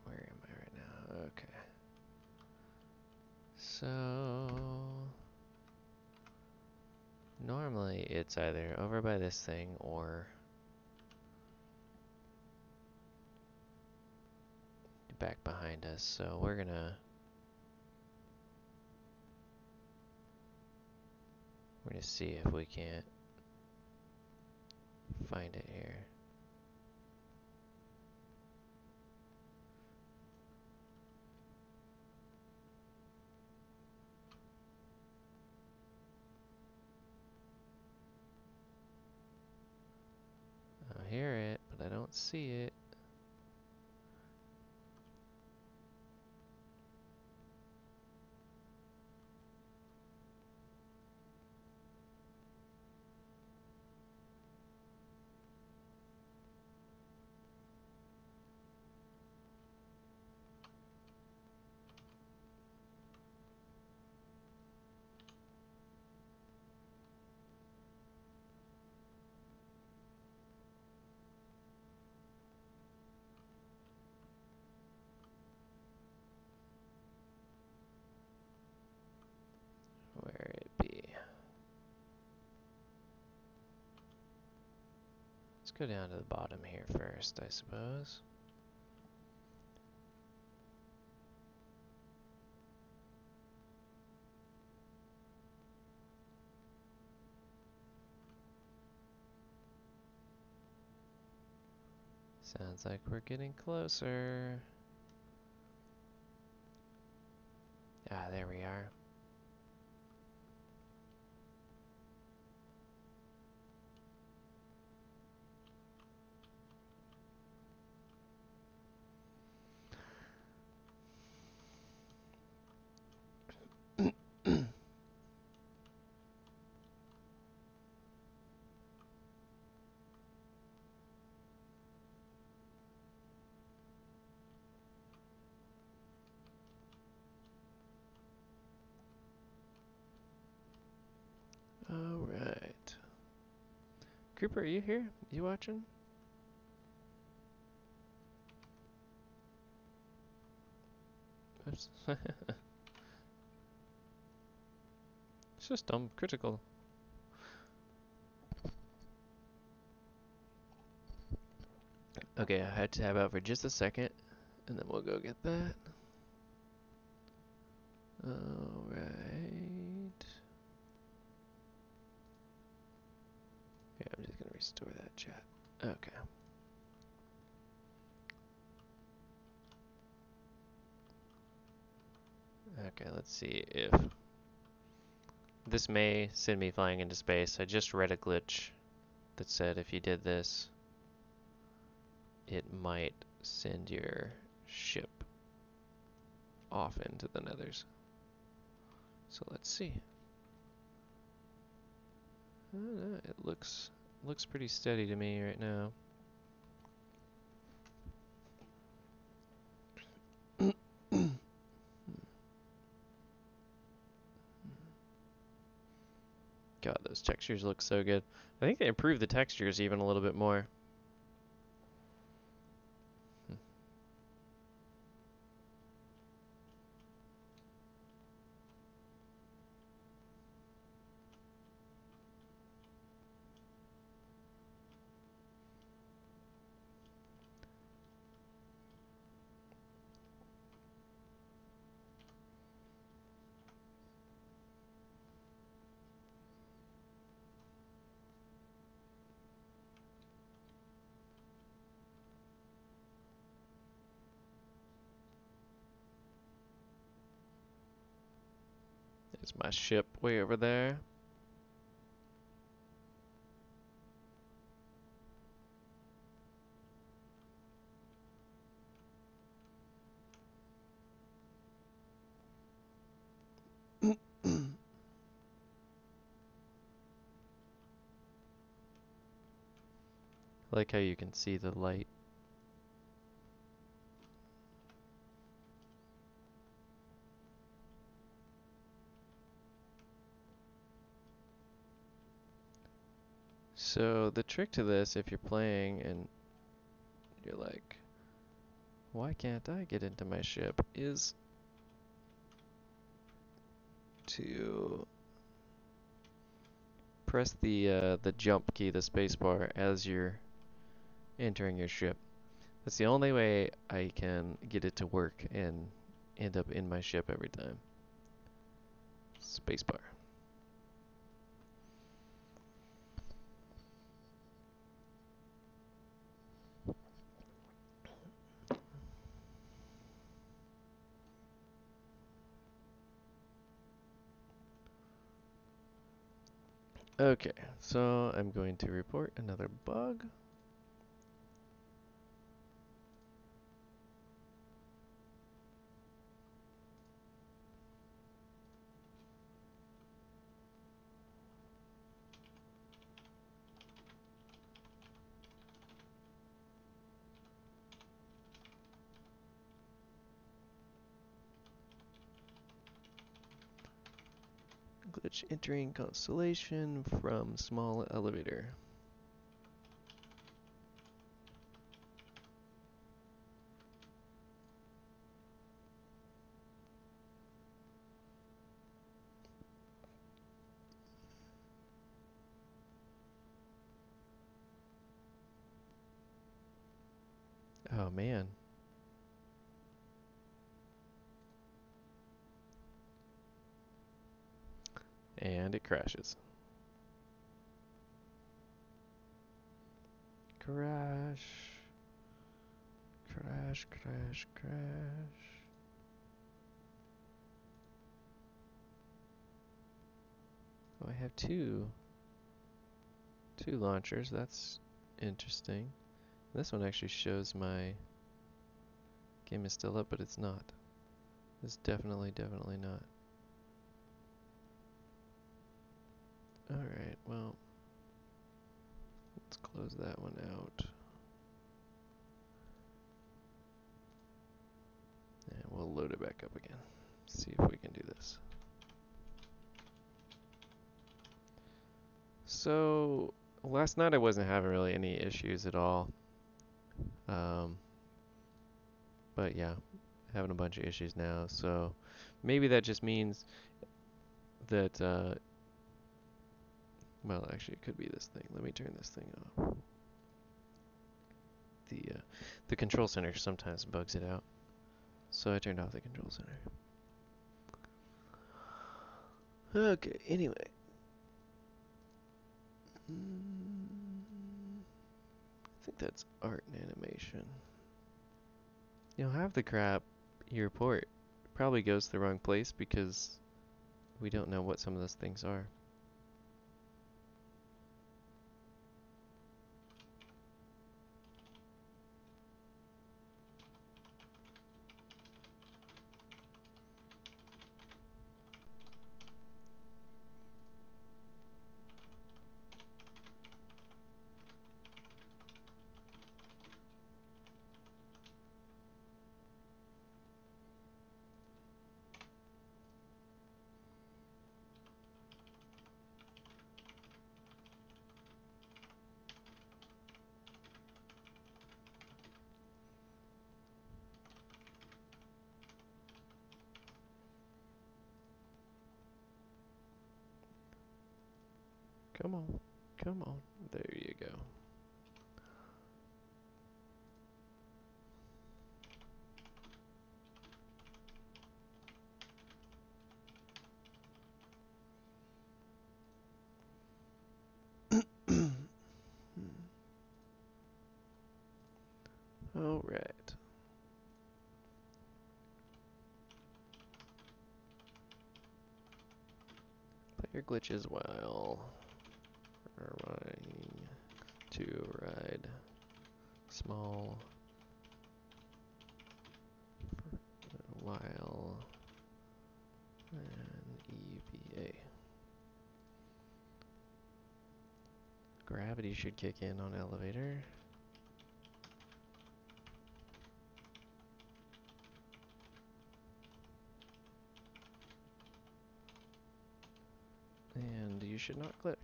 Where am I right now? Okay. So... normally it's either over by this thing or... back behind us, so we're gonna see if we can't find it here. I hear it, but I don't see it. Let's go down to the bottom here first, I suppose. Sounds like we're getting closer. Ah, there we are. Alright. Cooper, are you here? You watching? Oops. System critical. Okay, I had to tab out for just a second, and then we'll go get that. Alright. Yeah, I'm just gonna restore that chat. Okay. Okay, let's see if this may send me flying into space. I just read a glitch that said if you did this, it might send your ship off into the nethers. So let's see. I don't know, it looks pretty steady to me right now. God, those textures look so good. I think they improved the textures even a little bit more. There's my ship way over there. I like how you can see the light. So the trick to this, if you're playing and you're like, why can't I get into my ship, is to press the jump key, the spacebar, as you're entering your ship. That's the only way I can get it to work and end up in my ship every time. Spacebar. Okay, so I'm going to report another bug. Glitch entering constellation from small elevator. Oh man. And it crashes. Crash. Crash, crash, crash. Oh, I have two launchers. That's interesting. This one actually shows my game is still up, but it's not. It's definitely not. Alright, well, let's close that one out. And we'll load it back up again. See if we can do this. So, last night I wasn't having really any issues at all. But yeah, having a bunch of issues now. So, maybe that just means that, well, actually, it could be this thing. Let me turn this thing off. The control center sometimes bugs it out. So I turned off the control center. Okay, anyway. I think that's art and animation. Half the crap you report probably goes to the wrong place because we don't know what some of those things are. Come on, come on. There you go. All right. Player glitches while running to ride small while an EVA. Gravity should kick in on elevator. And you should not glitch.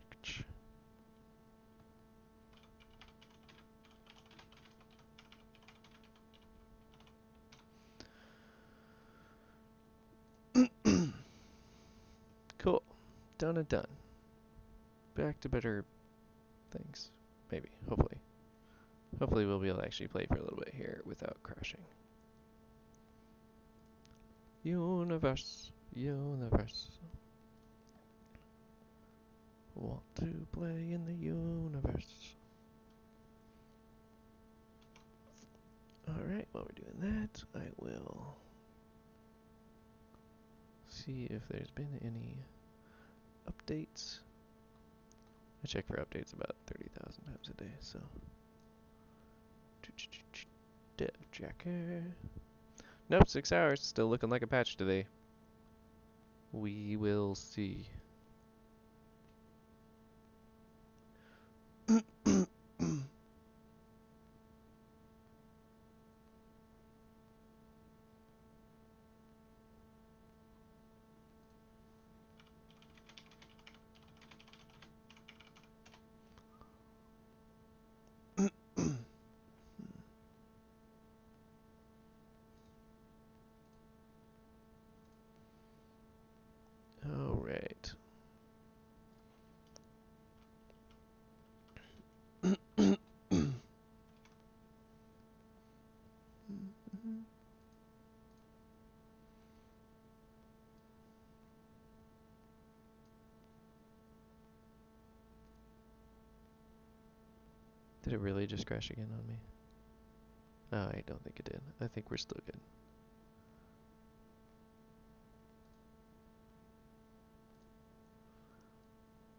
Cool. Done and done. Back to better things. Maybe. Hopefully. Hopefully we'll be able to actually play for a little bit here without crashing. Universe. Universe. Want to play in the universe. Alright, while we're doing that, I will see if there's been any updates. I check for updates about 30,000 times a day, so. Dev Jacker. Nope, 6 hours. Still looking like a patch today. We will see. Alright. Did it really just crash again on me? Oh, I don't think it did. I think we're still good.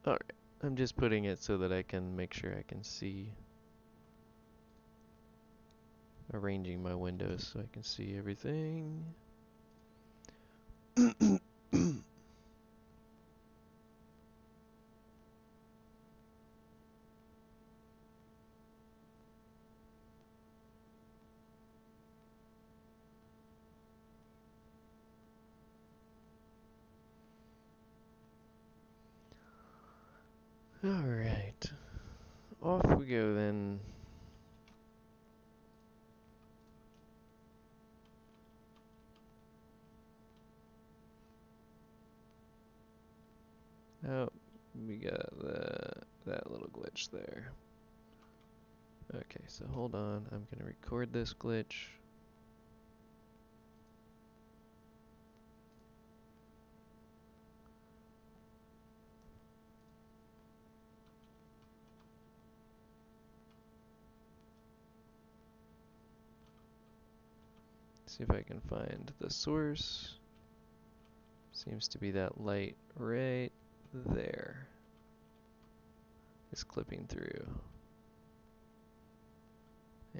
Alright, I'm just putting it so that I can make sure I can see, arranging my windows so I can see everything. Alright, off we go then. Oh, we got that little glitch there. Okay, so hold on, I'm gonna record this glitch. See if I can find the source. Seems to be that light right there. It's clipping through.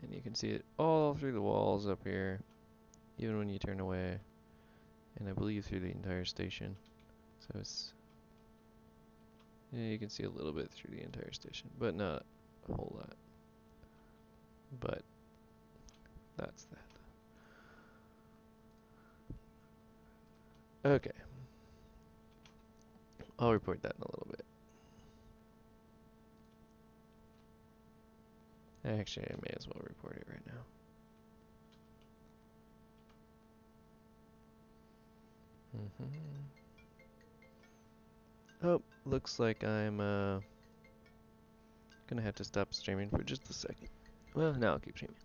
And you can see it all through the walls up here, even when you turn away. And I believe through the entire station. So it's, yeah, you can see a little bit through the entire station, but not a whole lot. But that's that. Okay. I'll report that in a little bit. Actually, I may as well report it right now. Oh, looks like I'm gonna have to stop streaming for just a second. Well, now I'll keep streaming.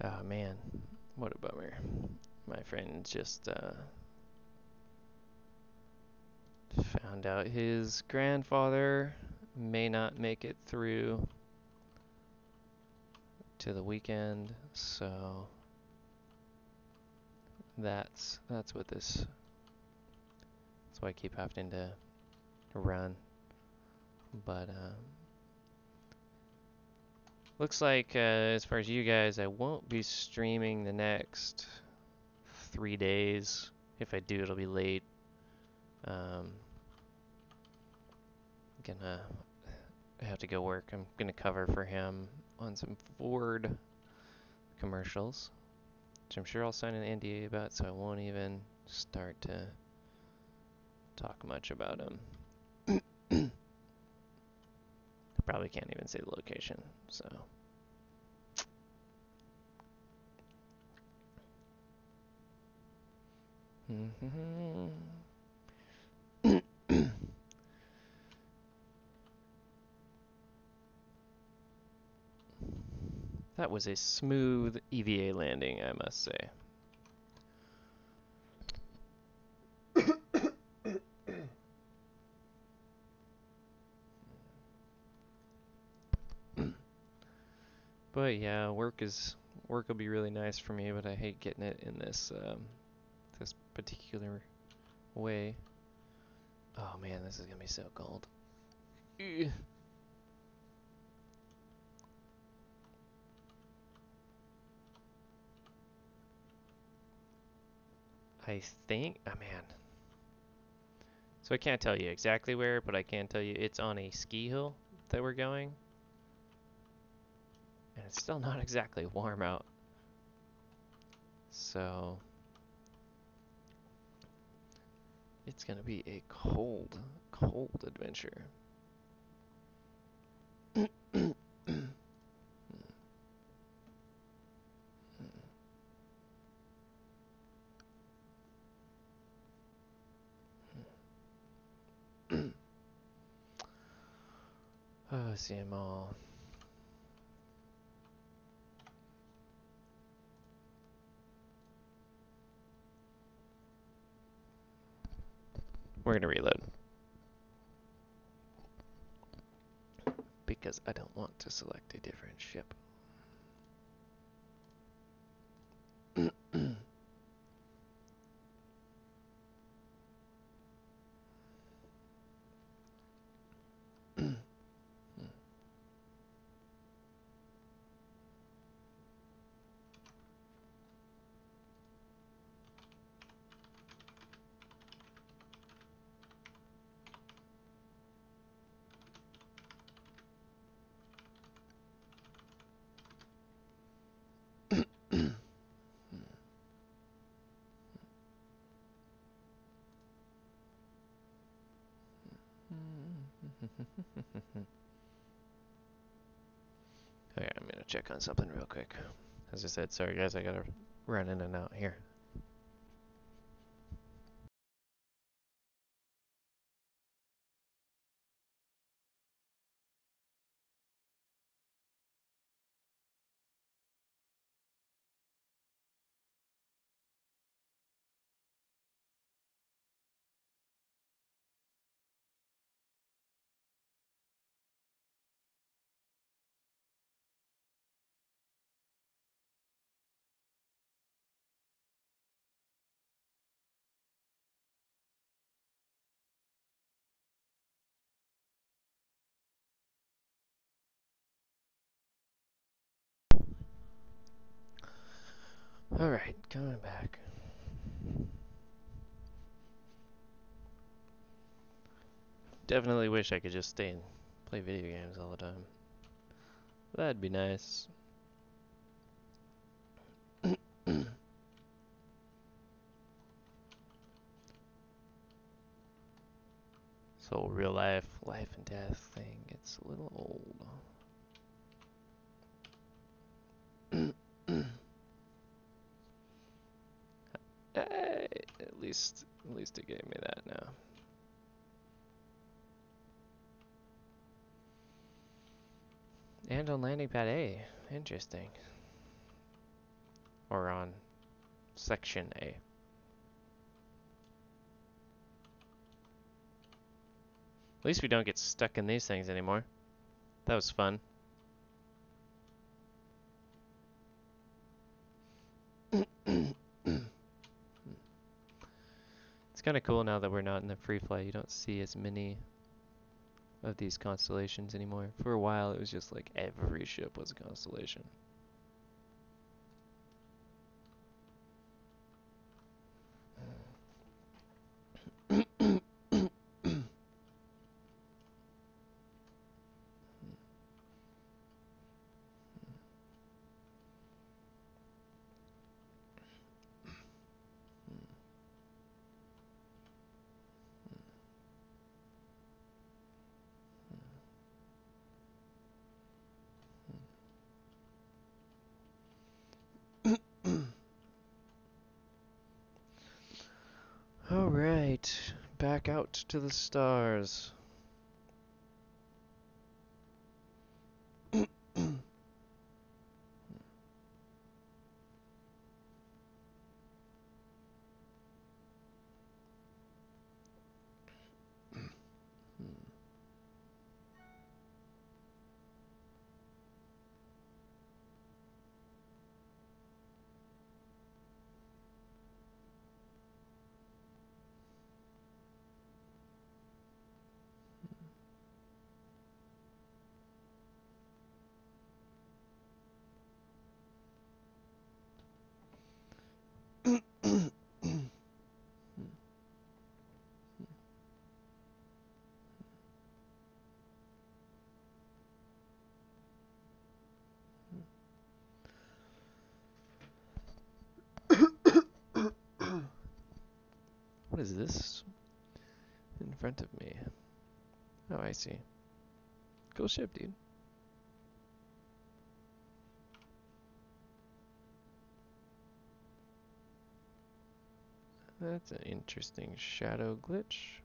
Oh man, what a bummer. My friend just found out his grandfather may not make it through to the weekend, so that's what this. That's why I keep having to run. But looks like as far as you guys, I won't be streaming the next 3 days. If I do, it'll be late. Gonna have to go work. I'm gonna cover for him on some Ford commercials, which I'm sure I'll sign an NDA about, so I won't even start to talk much about him. Probably can't even say the location, so. That was a smooth EVA landing, I must say. But yeah, work will be really nice for me, but I hate getting it in this this particular way. Oh man, this is gonna be so cold. I think, oh man. So I can't tell you exactly where, but I can tell you it's on a ski hill that we're going. And it's still not exactly warm out. So it's gonna be a cold, cold adventure. Oh, CMO. We're gonna reload. Because I don't want to select a different ship. Okay, I'm gonna check on something real quick. As I said, sorry guys, I gotta run in and out here. Alright, coming back. Definitely wish I could just stay and play video games all the time. That'd be nice. So real life and death thing gets a little old. Hey, at least it gave me that now. And on landing pad A. Interesting. or on section A. At least we don't get stuck in these things anymore. That was fun. It's kind of cool now that we're not in the free flight. You don't see as many of these constellations anymore. For a while, it was just like every ship was a constellation. All right, back out to the stars. What is this in front of me? Oh, I see. Cool ship, dude. That's an interesting shadow glitch.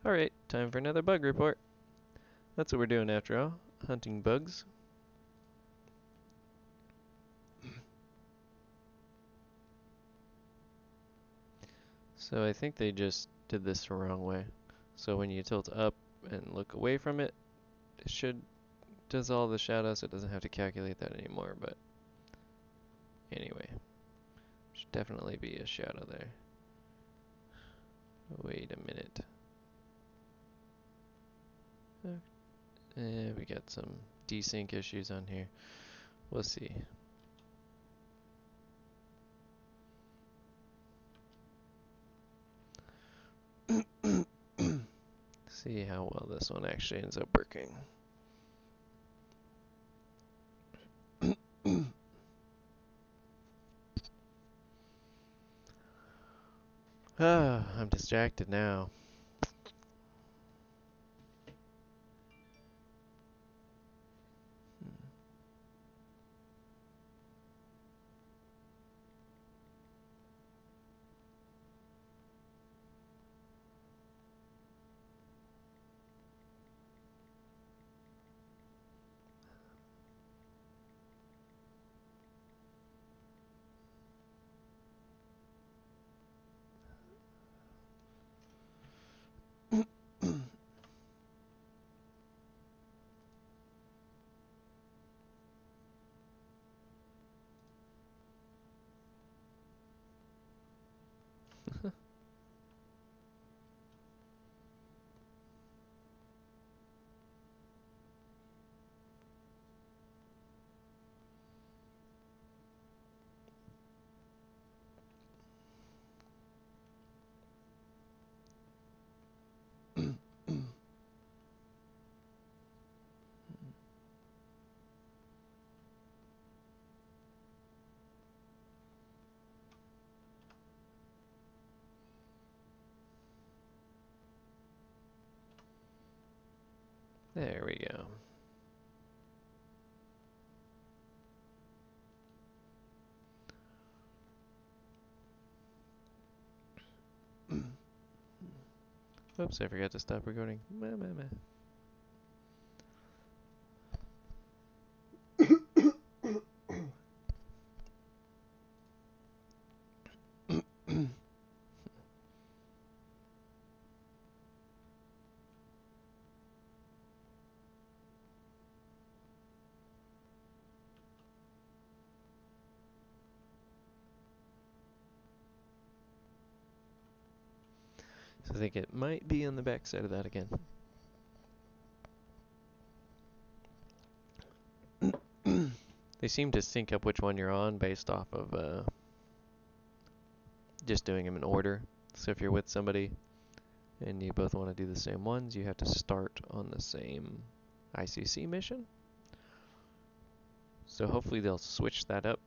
Alright, time for another bug report. That's what we're doing after all, hunting bugs. So I think they just did this the wrong way. So when you tilt up and look away from it, it does all the shadows, so it doesn't have to calculate that anymore, but anyway. Should definitely be a shadow there. Wait a minute. We got some desync issues on here. We'll see. See how well this one actually ends up working. Ah, I'm distracted now. There we go. Oops, I forgot to stop recording. Meh, meh, meh. So I think it might be on the back side of that again. They seem to sync up which one you're on based off of just doing them in order. So if you're with somebody and you both want to do the same ones, you have to start on the same ICC mission. So hopefully they'll switch that up,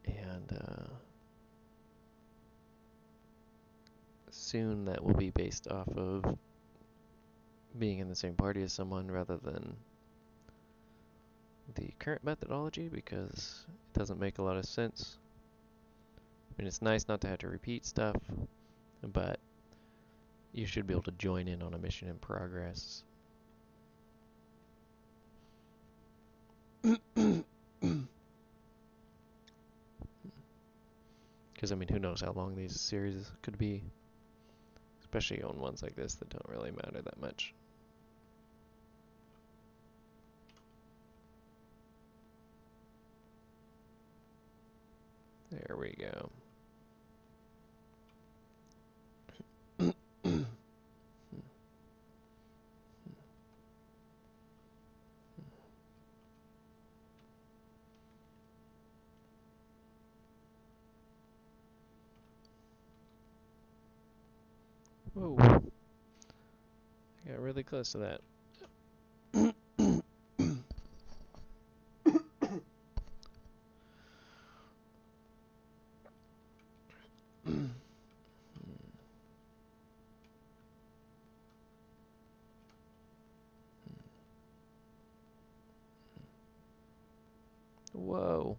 and soon that will be based off of being in the same party as someone rather than the current methodology, because it doesn't make a lot of sense. I mean, it's nice not to have to repeat stuff, but you should be able to join in on a mission in progress. Because, I mean, who knows how long these series could be, especially on ones like this that don't really matter that much. There we go. Whoa. I got really close to that. Whoa.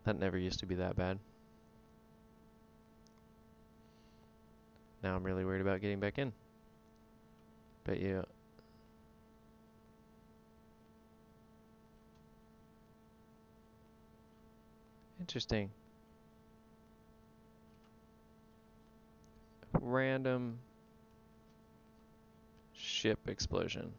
That never used to be that bad. Now I'm really worried about getting back in. But yeah. Interesting. Random ship explosion.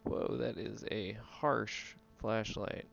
Whoa, that is a harsh flashlight.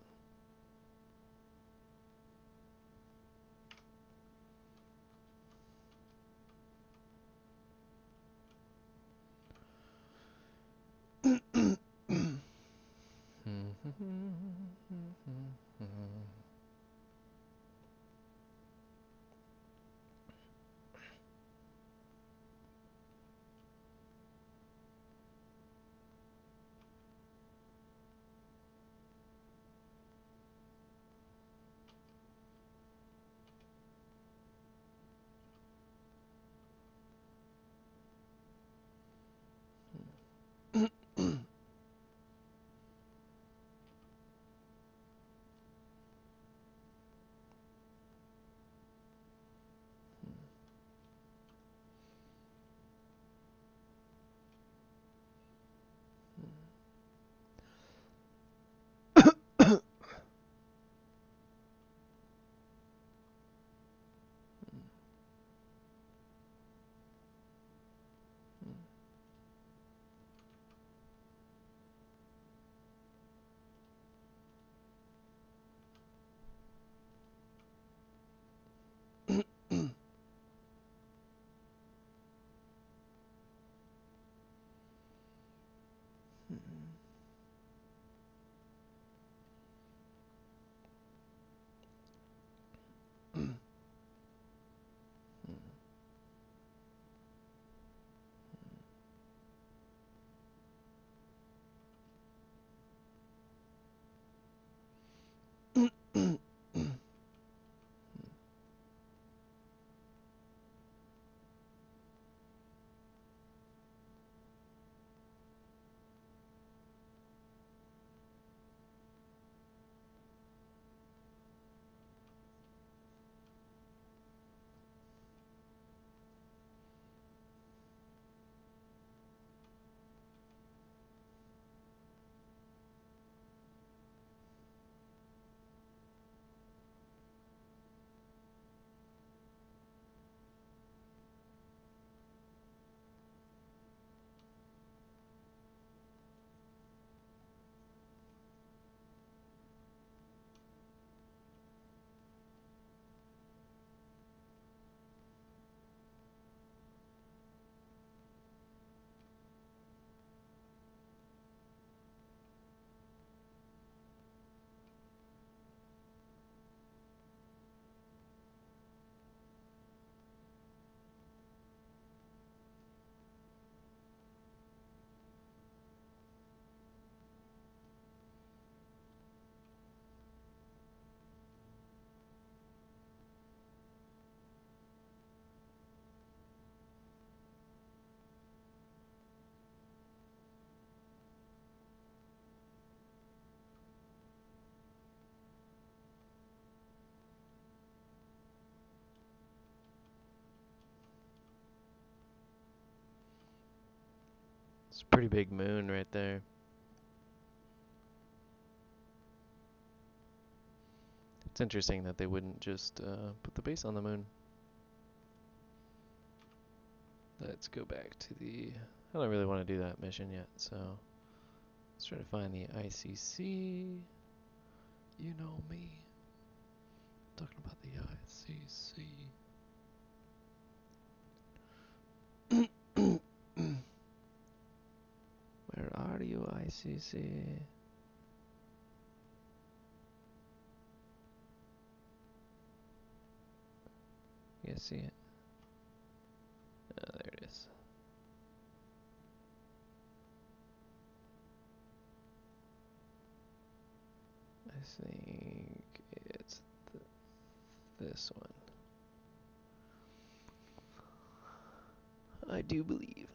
It's a pretty big moon right there. It's interesting that they wouldn't just put the base on the moon. Let's go back to the... I don't really want to do that mission yet, so... Let's try to find the ICC. You know me. Talking about the ICC. Where are you, ICC? You see it? Oh, there it is. I think it's this one. I do believe.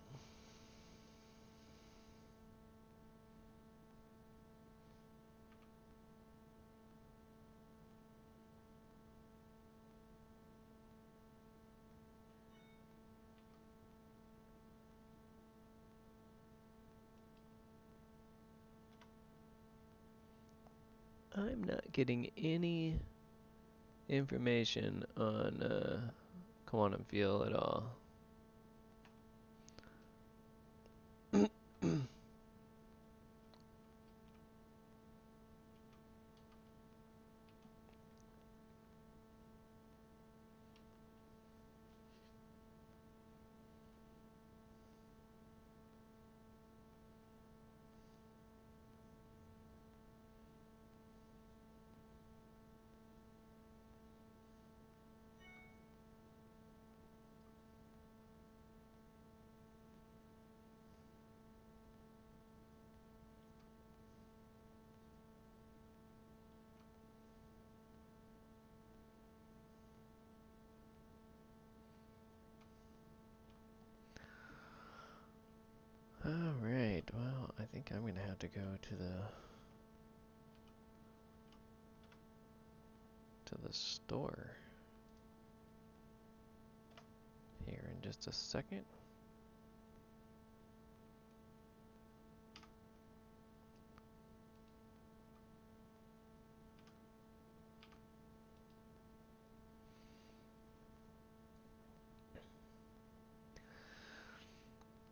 I'm not getting any information on quantum field at all. Alright, well, I think I'm gonna have to go to the store here in just a second.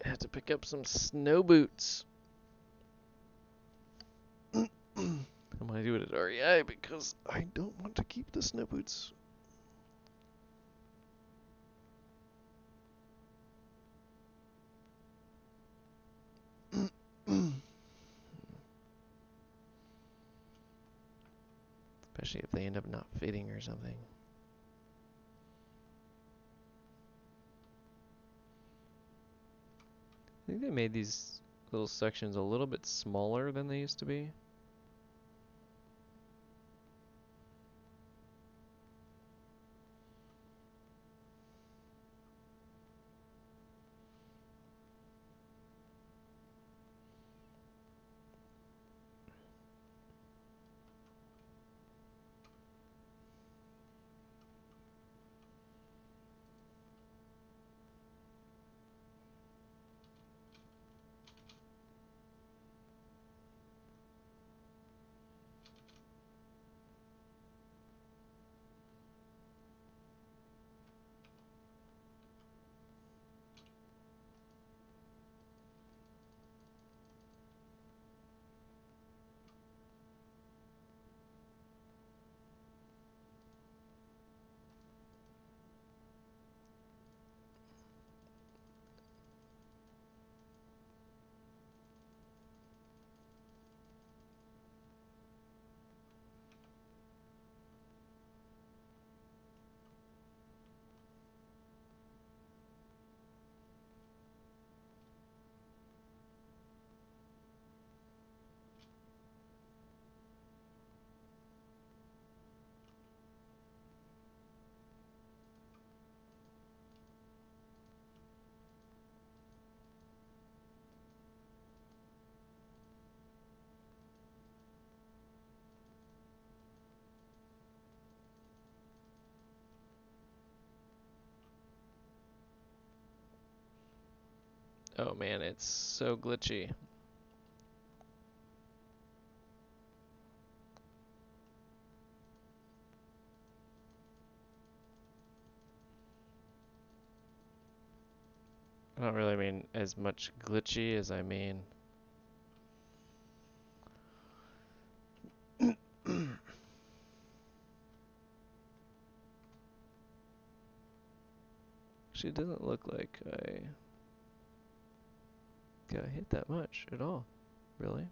I have to pick up some snow boots. I'm gonna do it at REI because I don't want to keep the snow boots. Especially if they end up not fitting or something. I think they made these little sections a little bit smaller than they used to be. Oh man, it's so glitchy. I don't really mean as much glitchy as I mean actually it doesn't look like I got hit that much at all, really.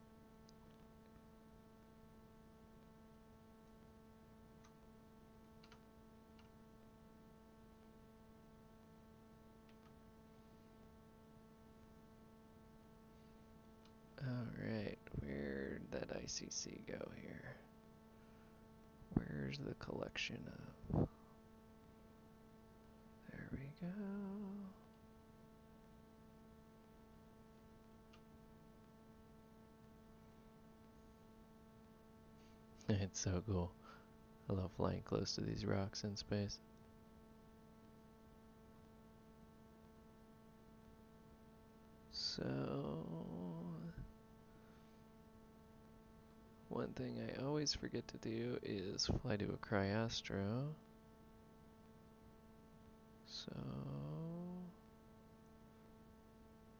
Alright, where'd that ICC go here? Where's the collection of? There we go. It's so cool. I love flying close to these rocks in space. So, one thing I always forget to do is fly to a cryastro. So,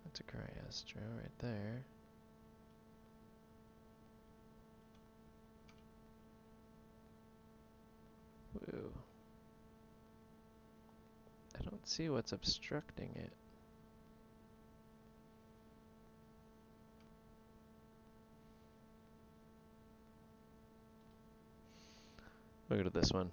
that's a cryastro right there. Woo. I don't see what's obstructing it. We'll go to this one.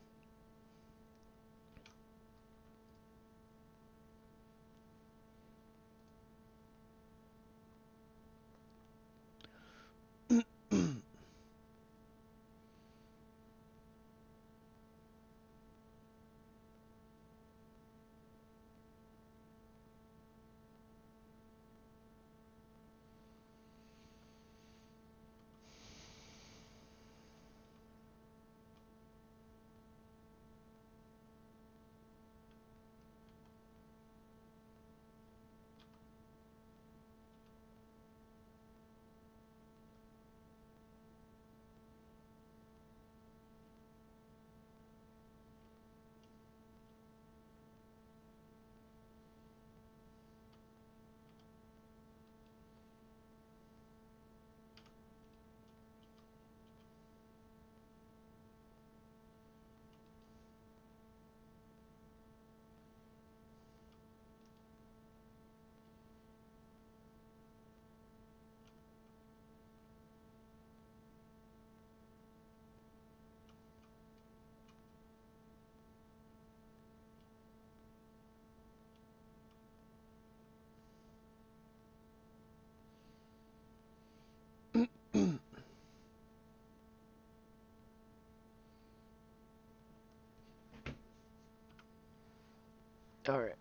Alright.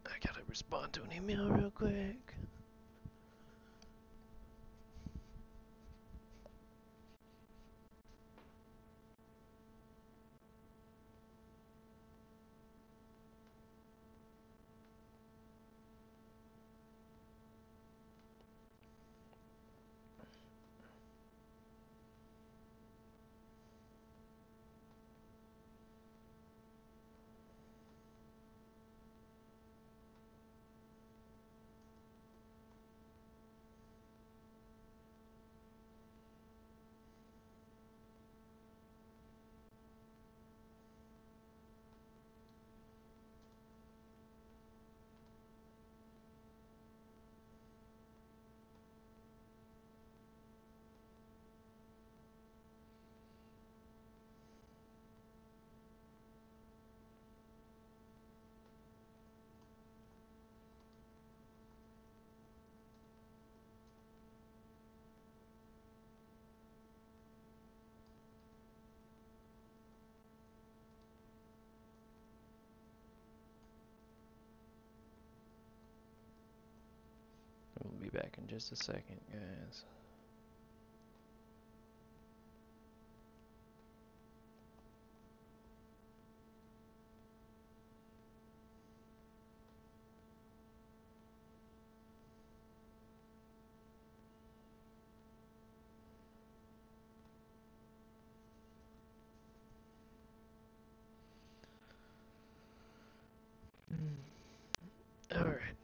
I gotta respond to an email real quick. We'll be back in just a second, guys. All right.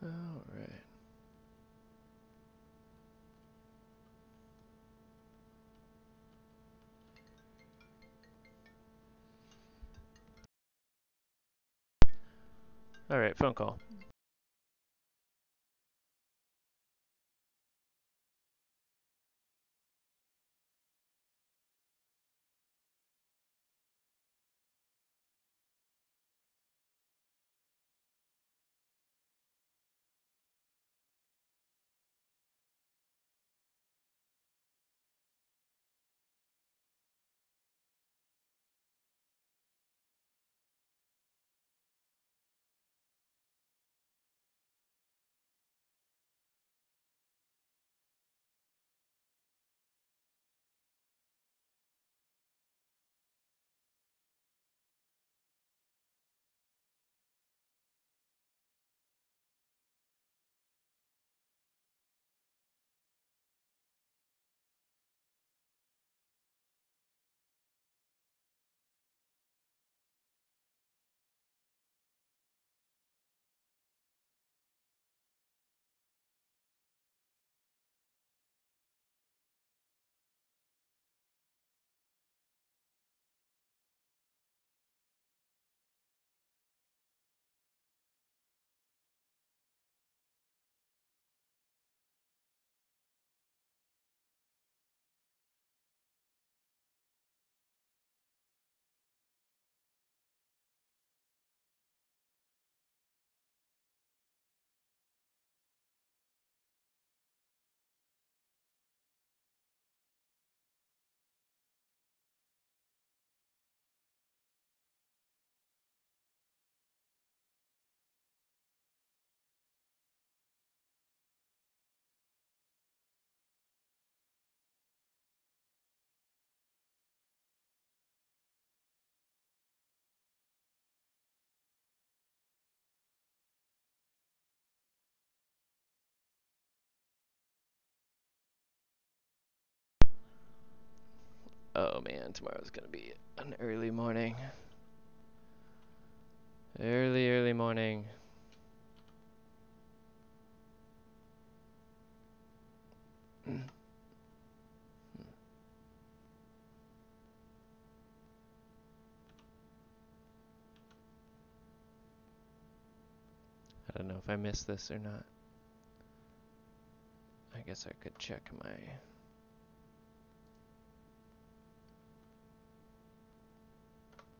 All right. All right. Phone call. Oh man, tomorrow's gonna be an early morning. Early morning. I don't know if I missed this or not. I guess I could check my.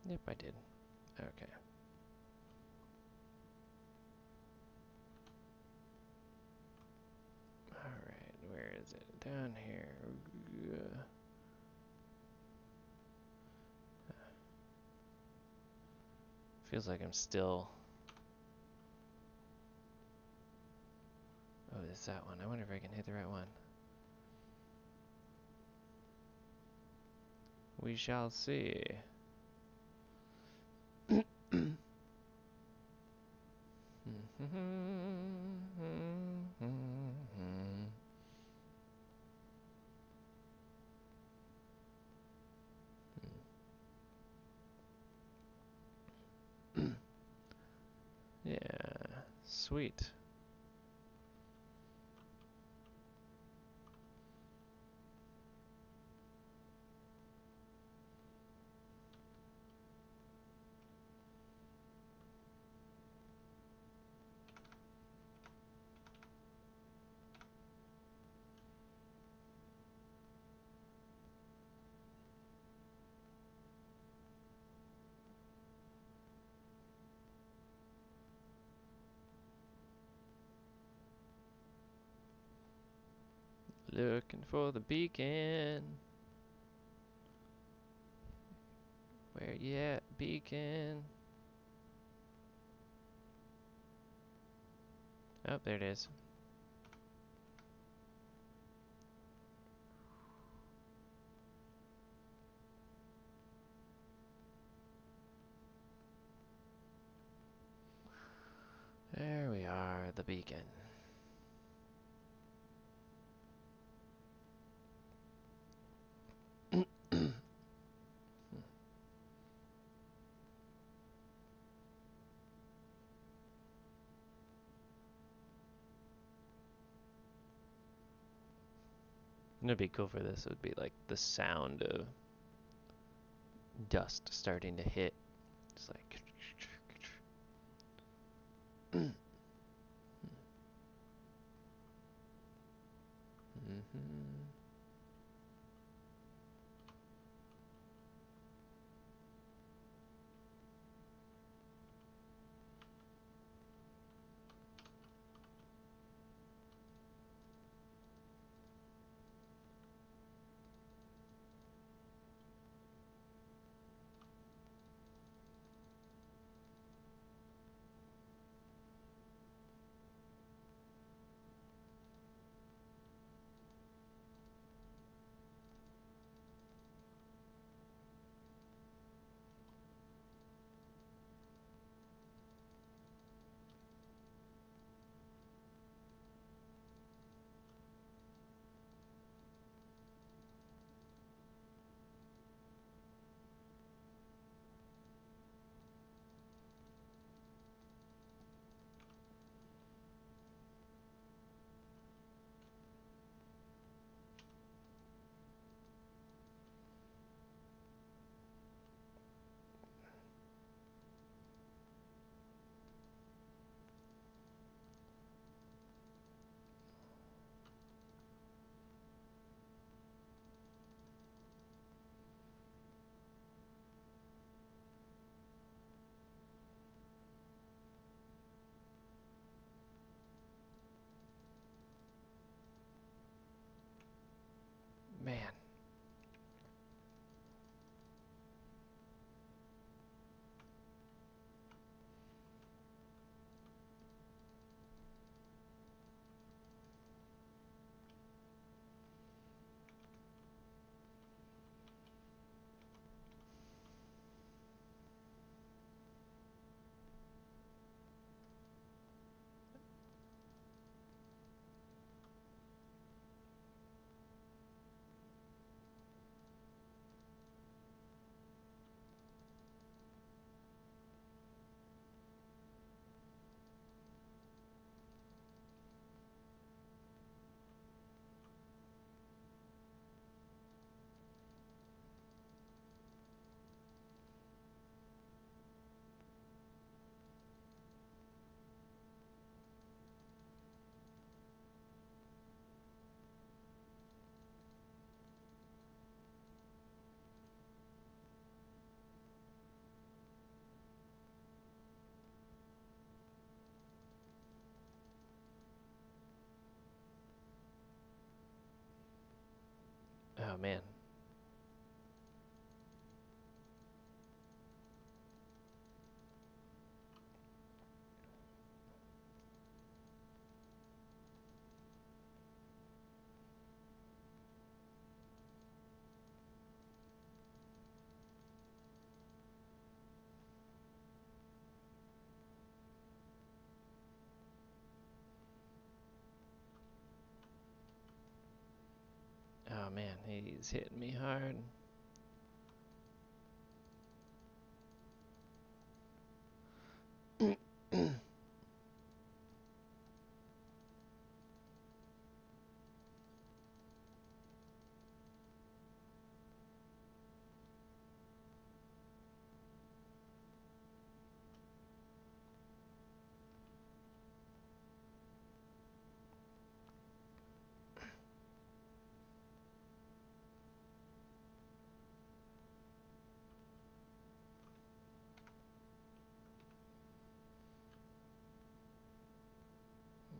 Yep, I did. Okay. Alright, where is it? Down here. Feels like I'm still. Oh, it's that one. I wonder if I can hit the right one. We shall see. Yeah, sweet. Looking for the beacon. Where you at, beacon? Oh, there it is. There we are, the beacon. It'd be cool for this. It would be like the sound of dust starting to hit. It's like. Man. Oh man. Oh man, he's hitting me hard.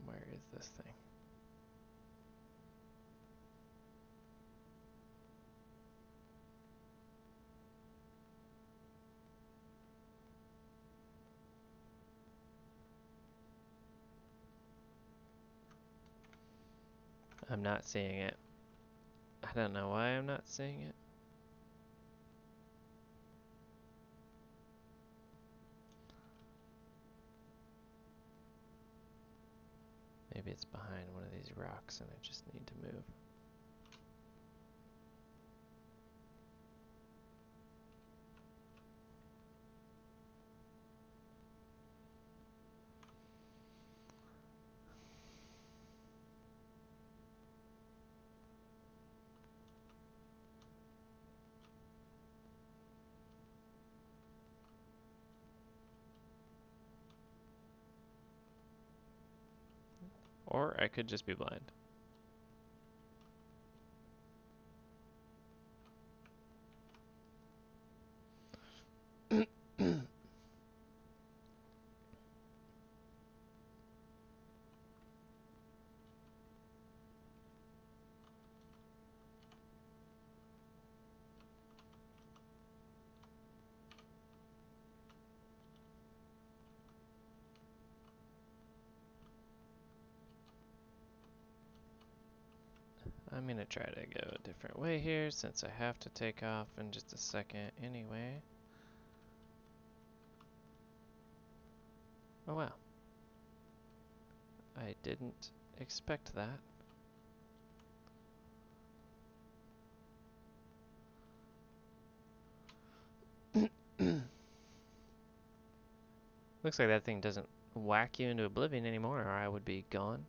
Where is this thing? I'm not seeing it. I don't know why I'm not seeing it. Maybe it's behind one of these rocks and I just need to move. Or I could just be blind. I'm gonna try to go a different way here since I have to take off in just a second anyway. Oh wow. I didn't expect that. Looks like that thing doesn't whack you into oblivion anymore or I would be gone.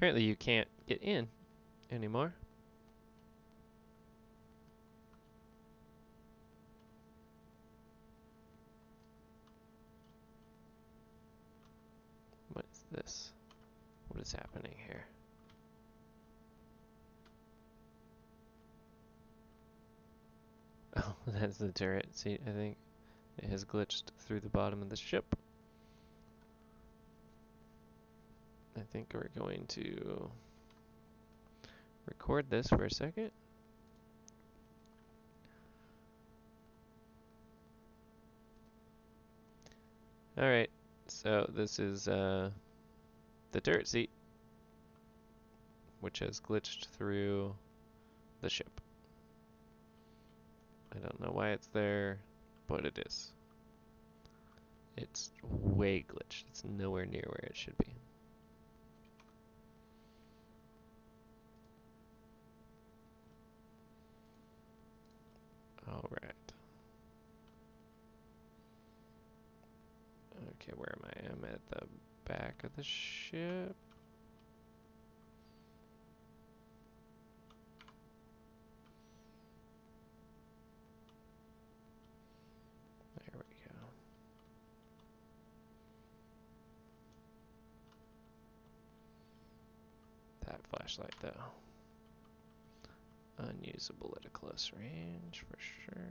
Apparently you can't get in anymore. What is this? What is happening here? Oh, that's the turret. See, I think it has glitched through the bottom of the ship. I think we're going to record this for a second. Alright, so this is the turret seat, which has glitched through the ship. I don't know why it's there, but it is. It's way glitched. It's nowhere near where it should be. Alright. Okay, where am I? I'm at the back of the ship. There we go. That flashlight, though. Unusable at a close range, for sure.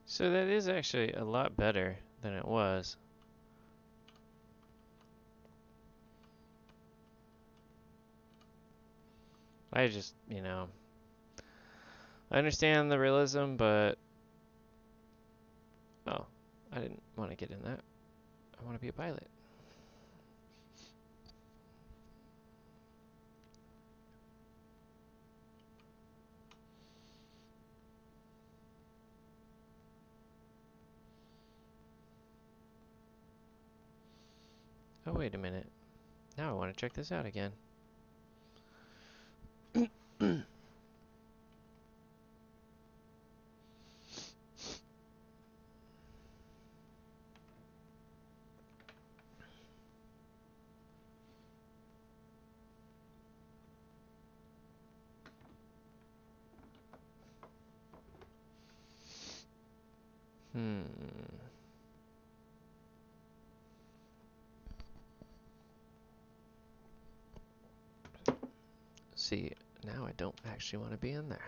So that is actually a lot better than it was. I just, I understand the realism, but oh, I didn't want to get in that. I want to be a pilot. Oh, wait a minute. Now I want to check this out again. Hmm. See, now I don't actually want to be in there.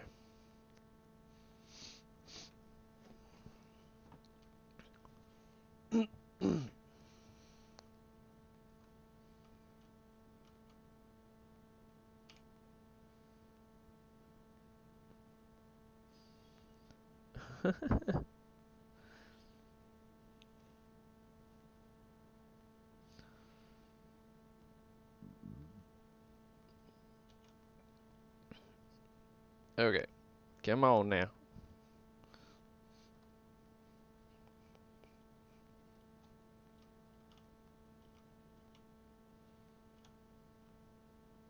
Okay, come on now.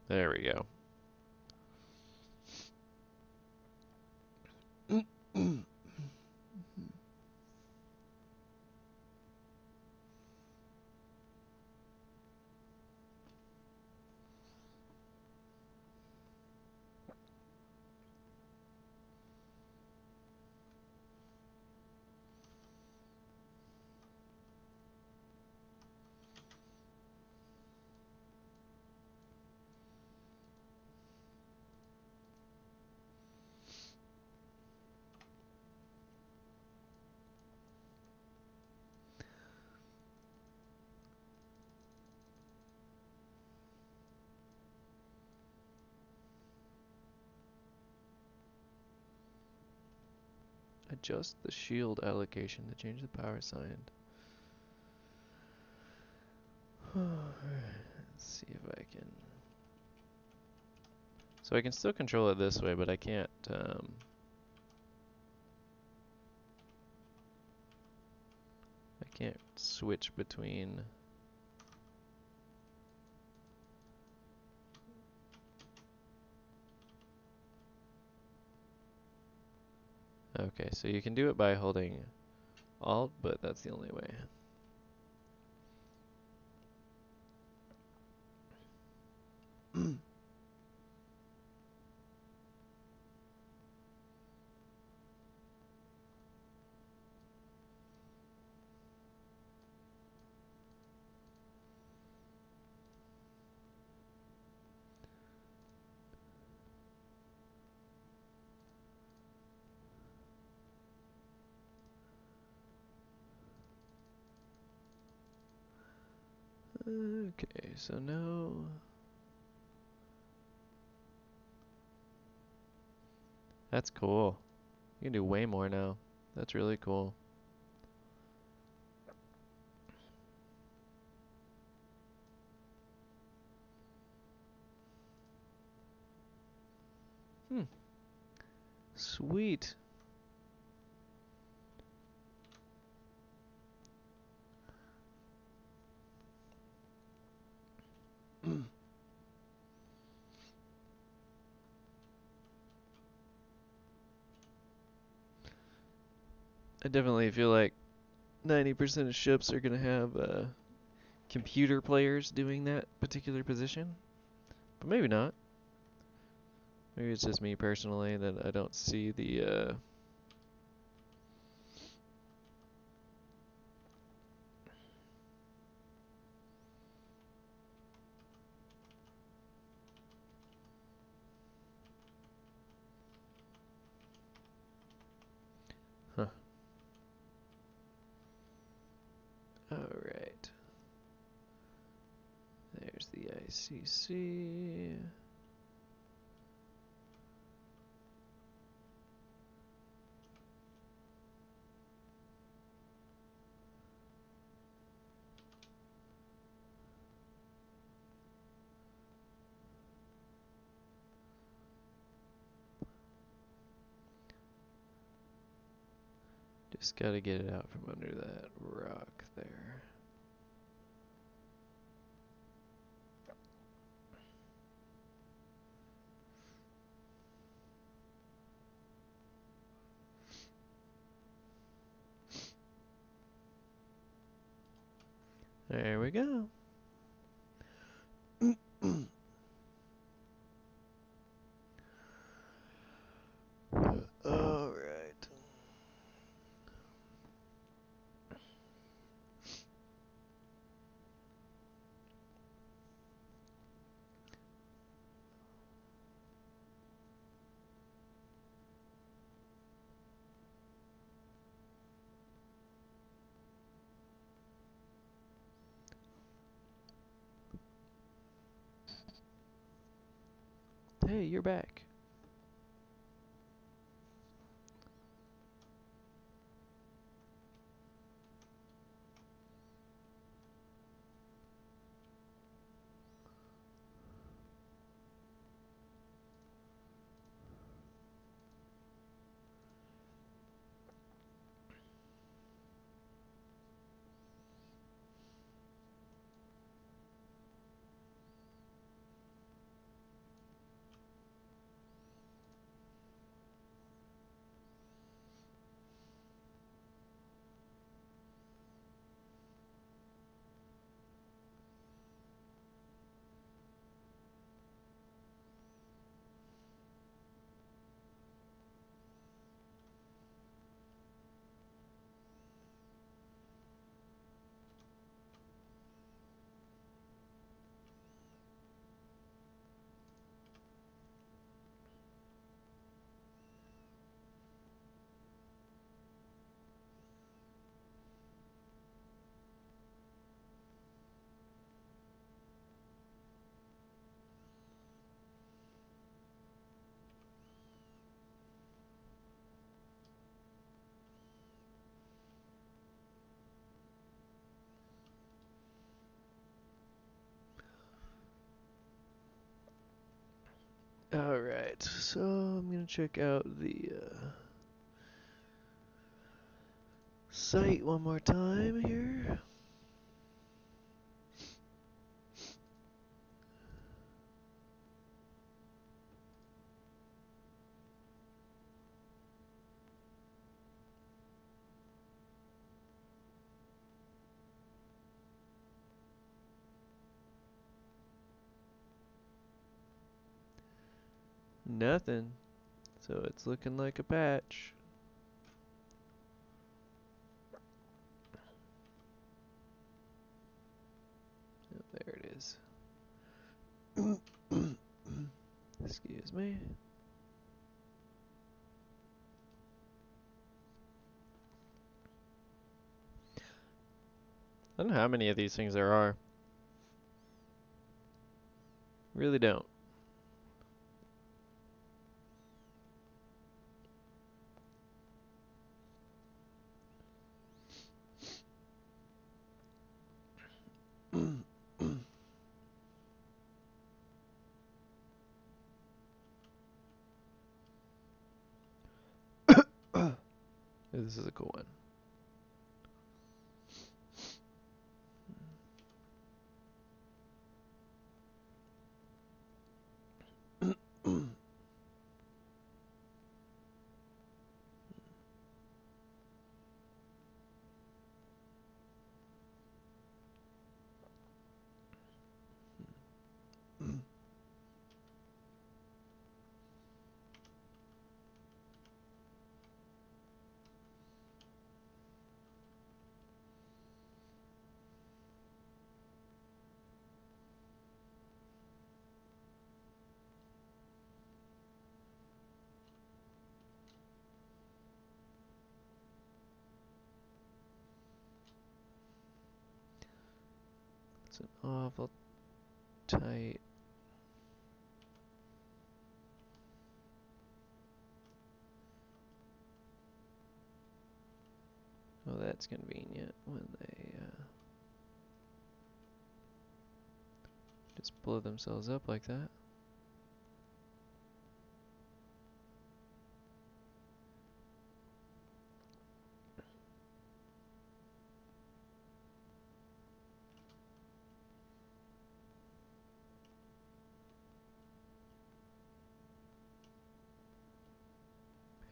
There we go. Adjust the shield allocation to change the power sign. Let's see if I can. So I can still control it this way, but I can't. I can't switch between. Okay, so you can do it by holding Alt, but that's the only way. Okay, so no. That's cool. You can do way more now. That's really cool. Hmm. Sweet. I definitely feel like 90% of ships are going to have computer players doing that particular position. But maybe not. Maybe it's just me personally that I don't see the huh. Alright. There's the ICC. Just gotta get it out from under that rock there. There we go. Alright. Hey, you're back. Alright, so I'm gonna check out the site one more time here. Nothing. So it's looking like a patch. Oh, there it is. Excuse me. I don't know how many of these things there are. Really don't. This is a cool one. It's an awful tight. Oh, that's convenient when they just blow themselves up like that.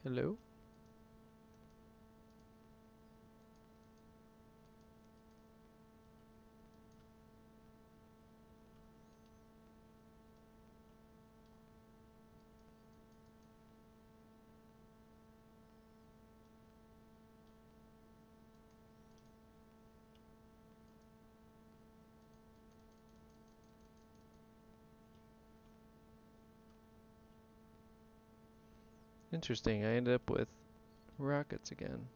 Hello? Interesting, I ended up with rockets again.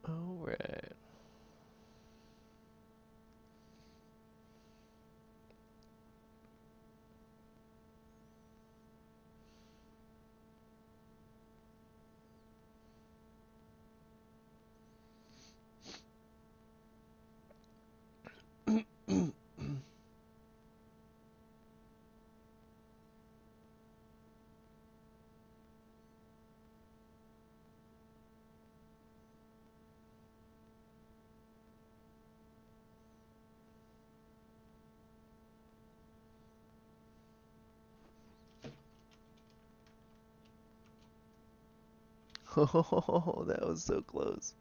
Alright. Oh, that was so close.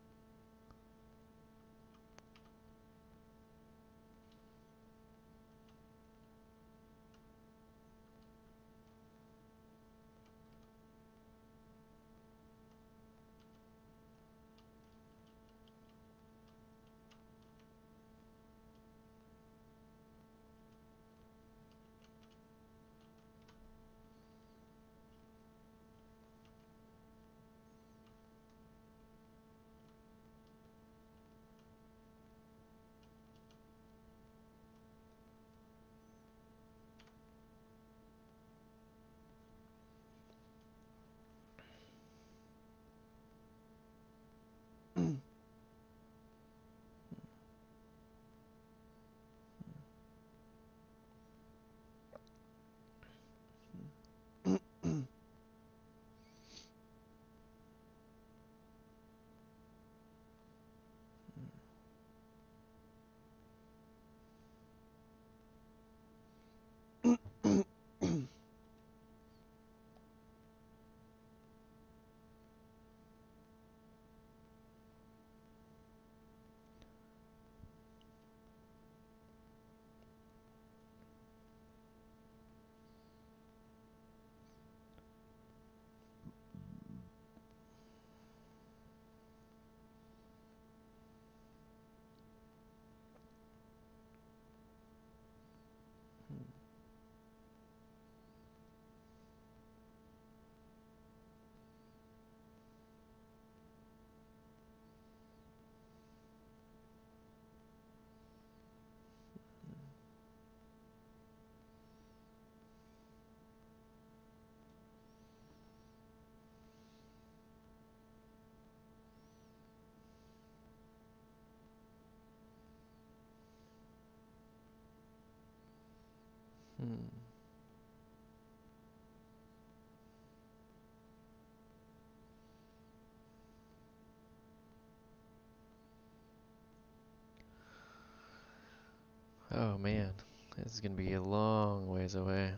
Mm. Oh man, this is gonna be a long ways away.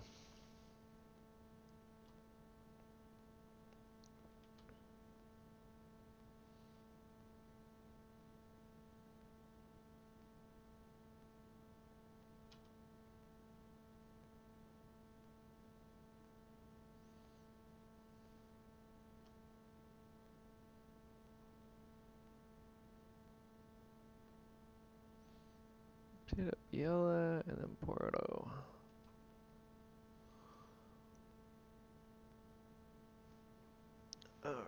Hit up Yella and then Porto. Alright.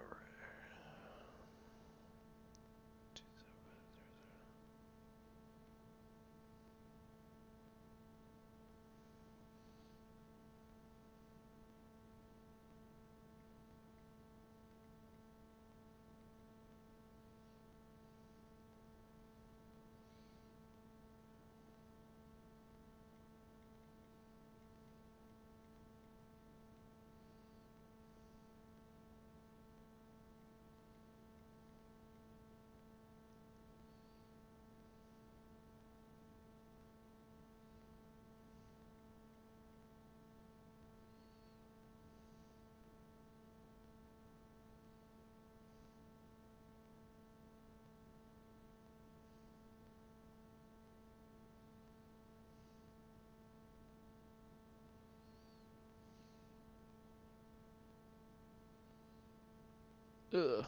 Ugh.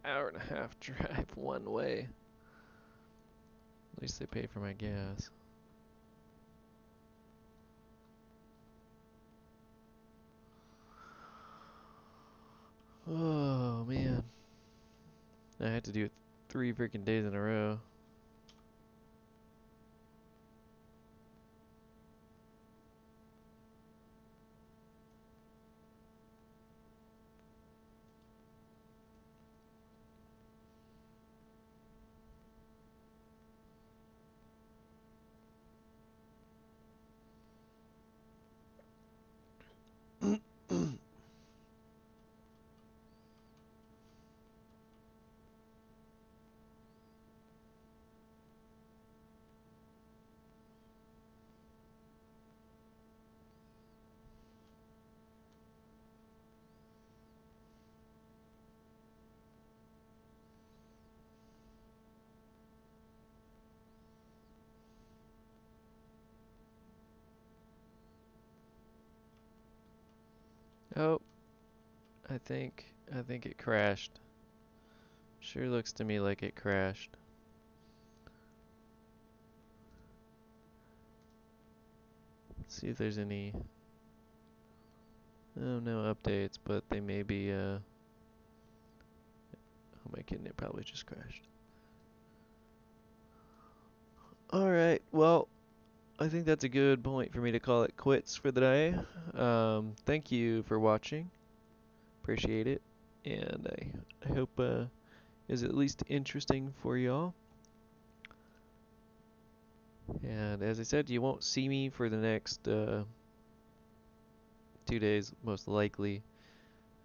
Hour and a half drive one way. At least they pay for my gas. Oh man. I had to do it 3 freaking days in a row. Oh, I think it crashed. Sure looks to me like it crashed. Let's see if there's any. Oh, no updates, but they may be. Oh my kidding! It probably just crashed. All right. Well, I think that's a good point for me to call it quits for the day. Thank you for watching. Appreciate it, and I hope is at least interesting for y'all. And as I said, you won't see me for the next 2 days, most likely.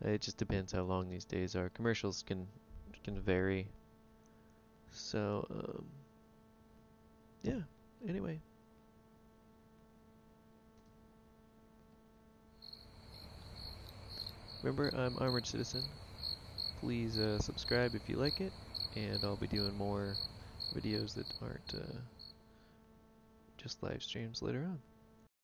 It just depends how long these days are. Commercials can vary. So yeah. Anyway, remember I'm Armored Citizen. Please subscribe if you like it, and I'll be doing more videos that aren't just live streams later on.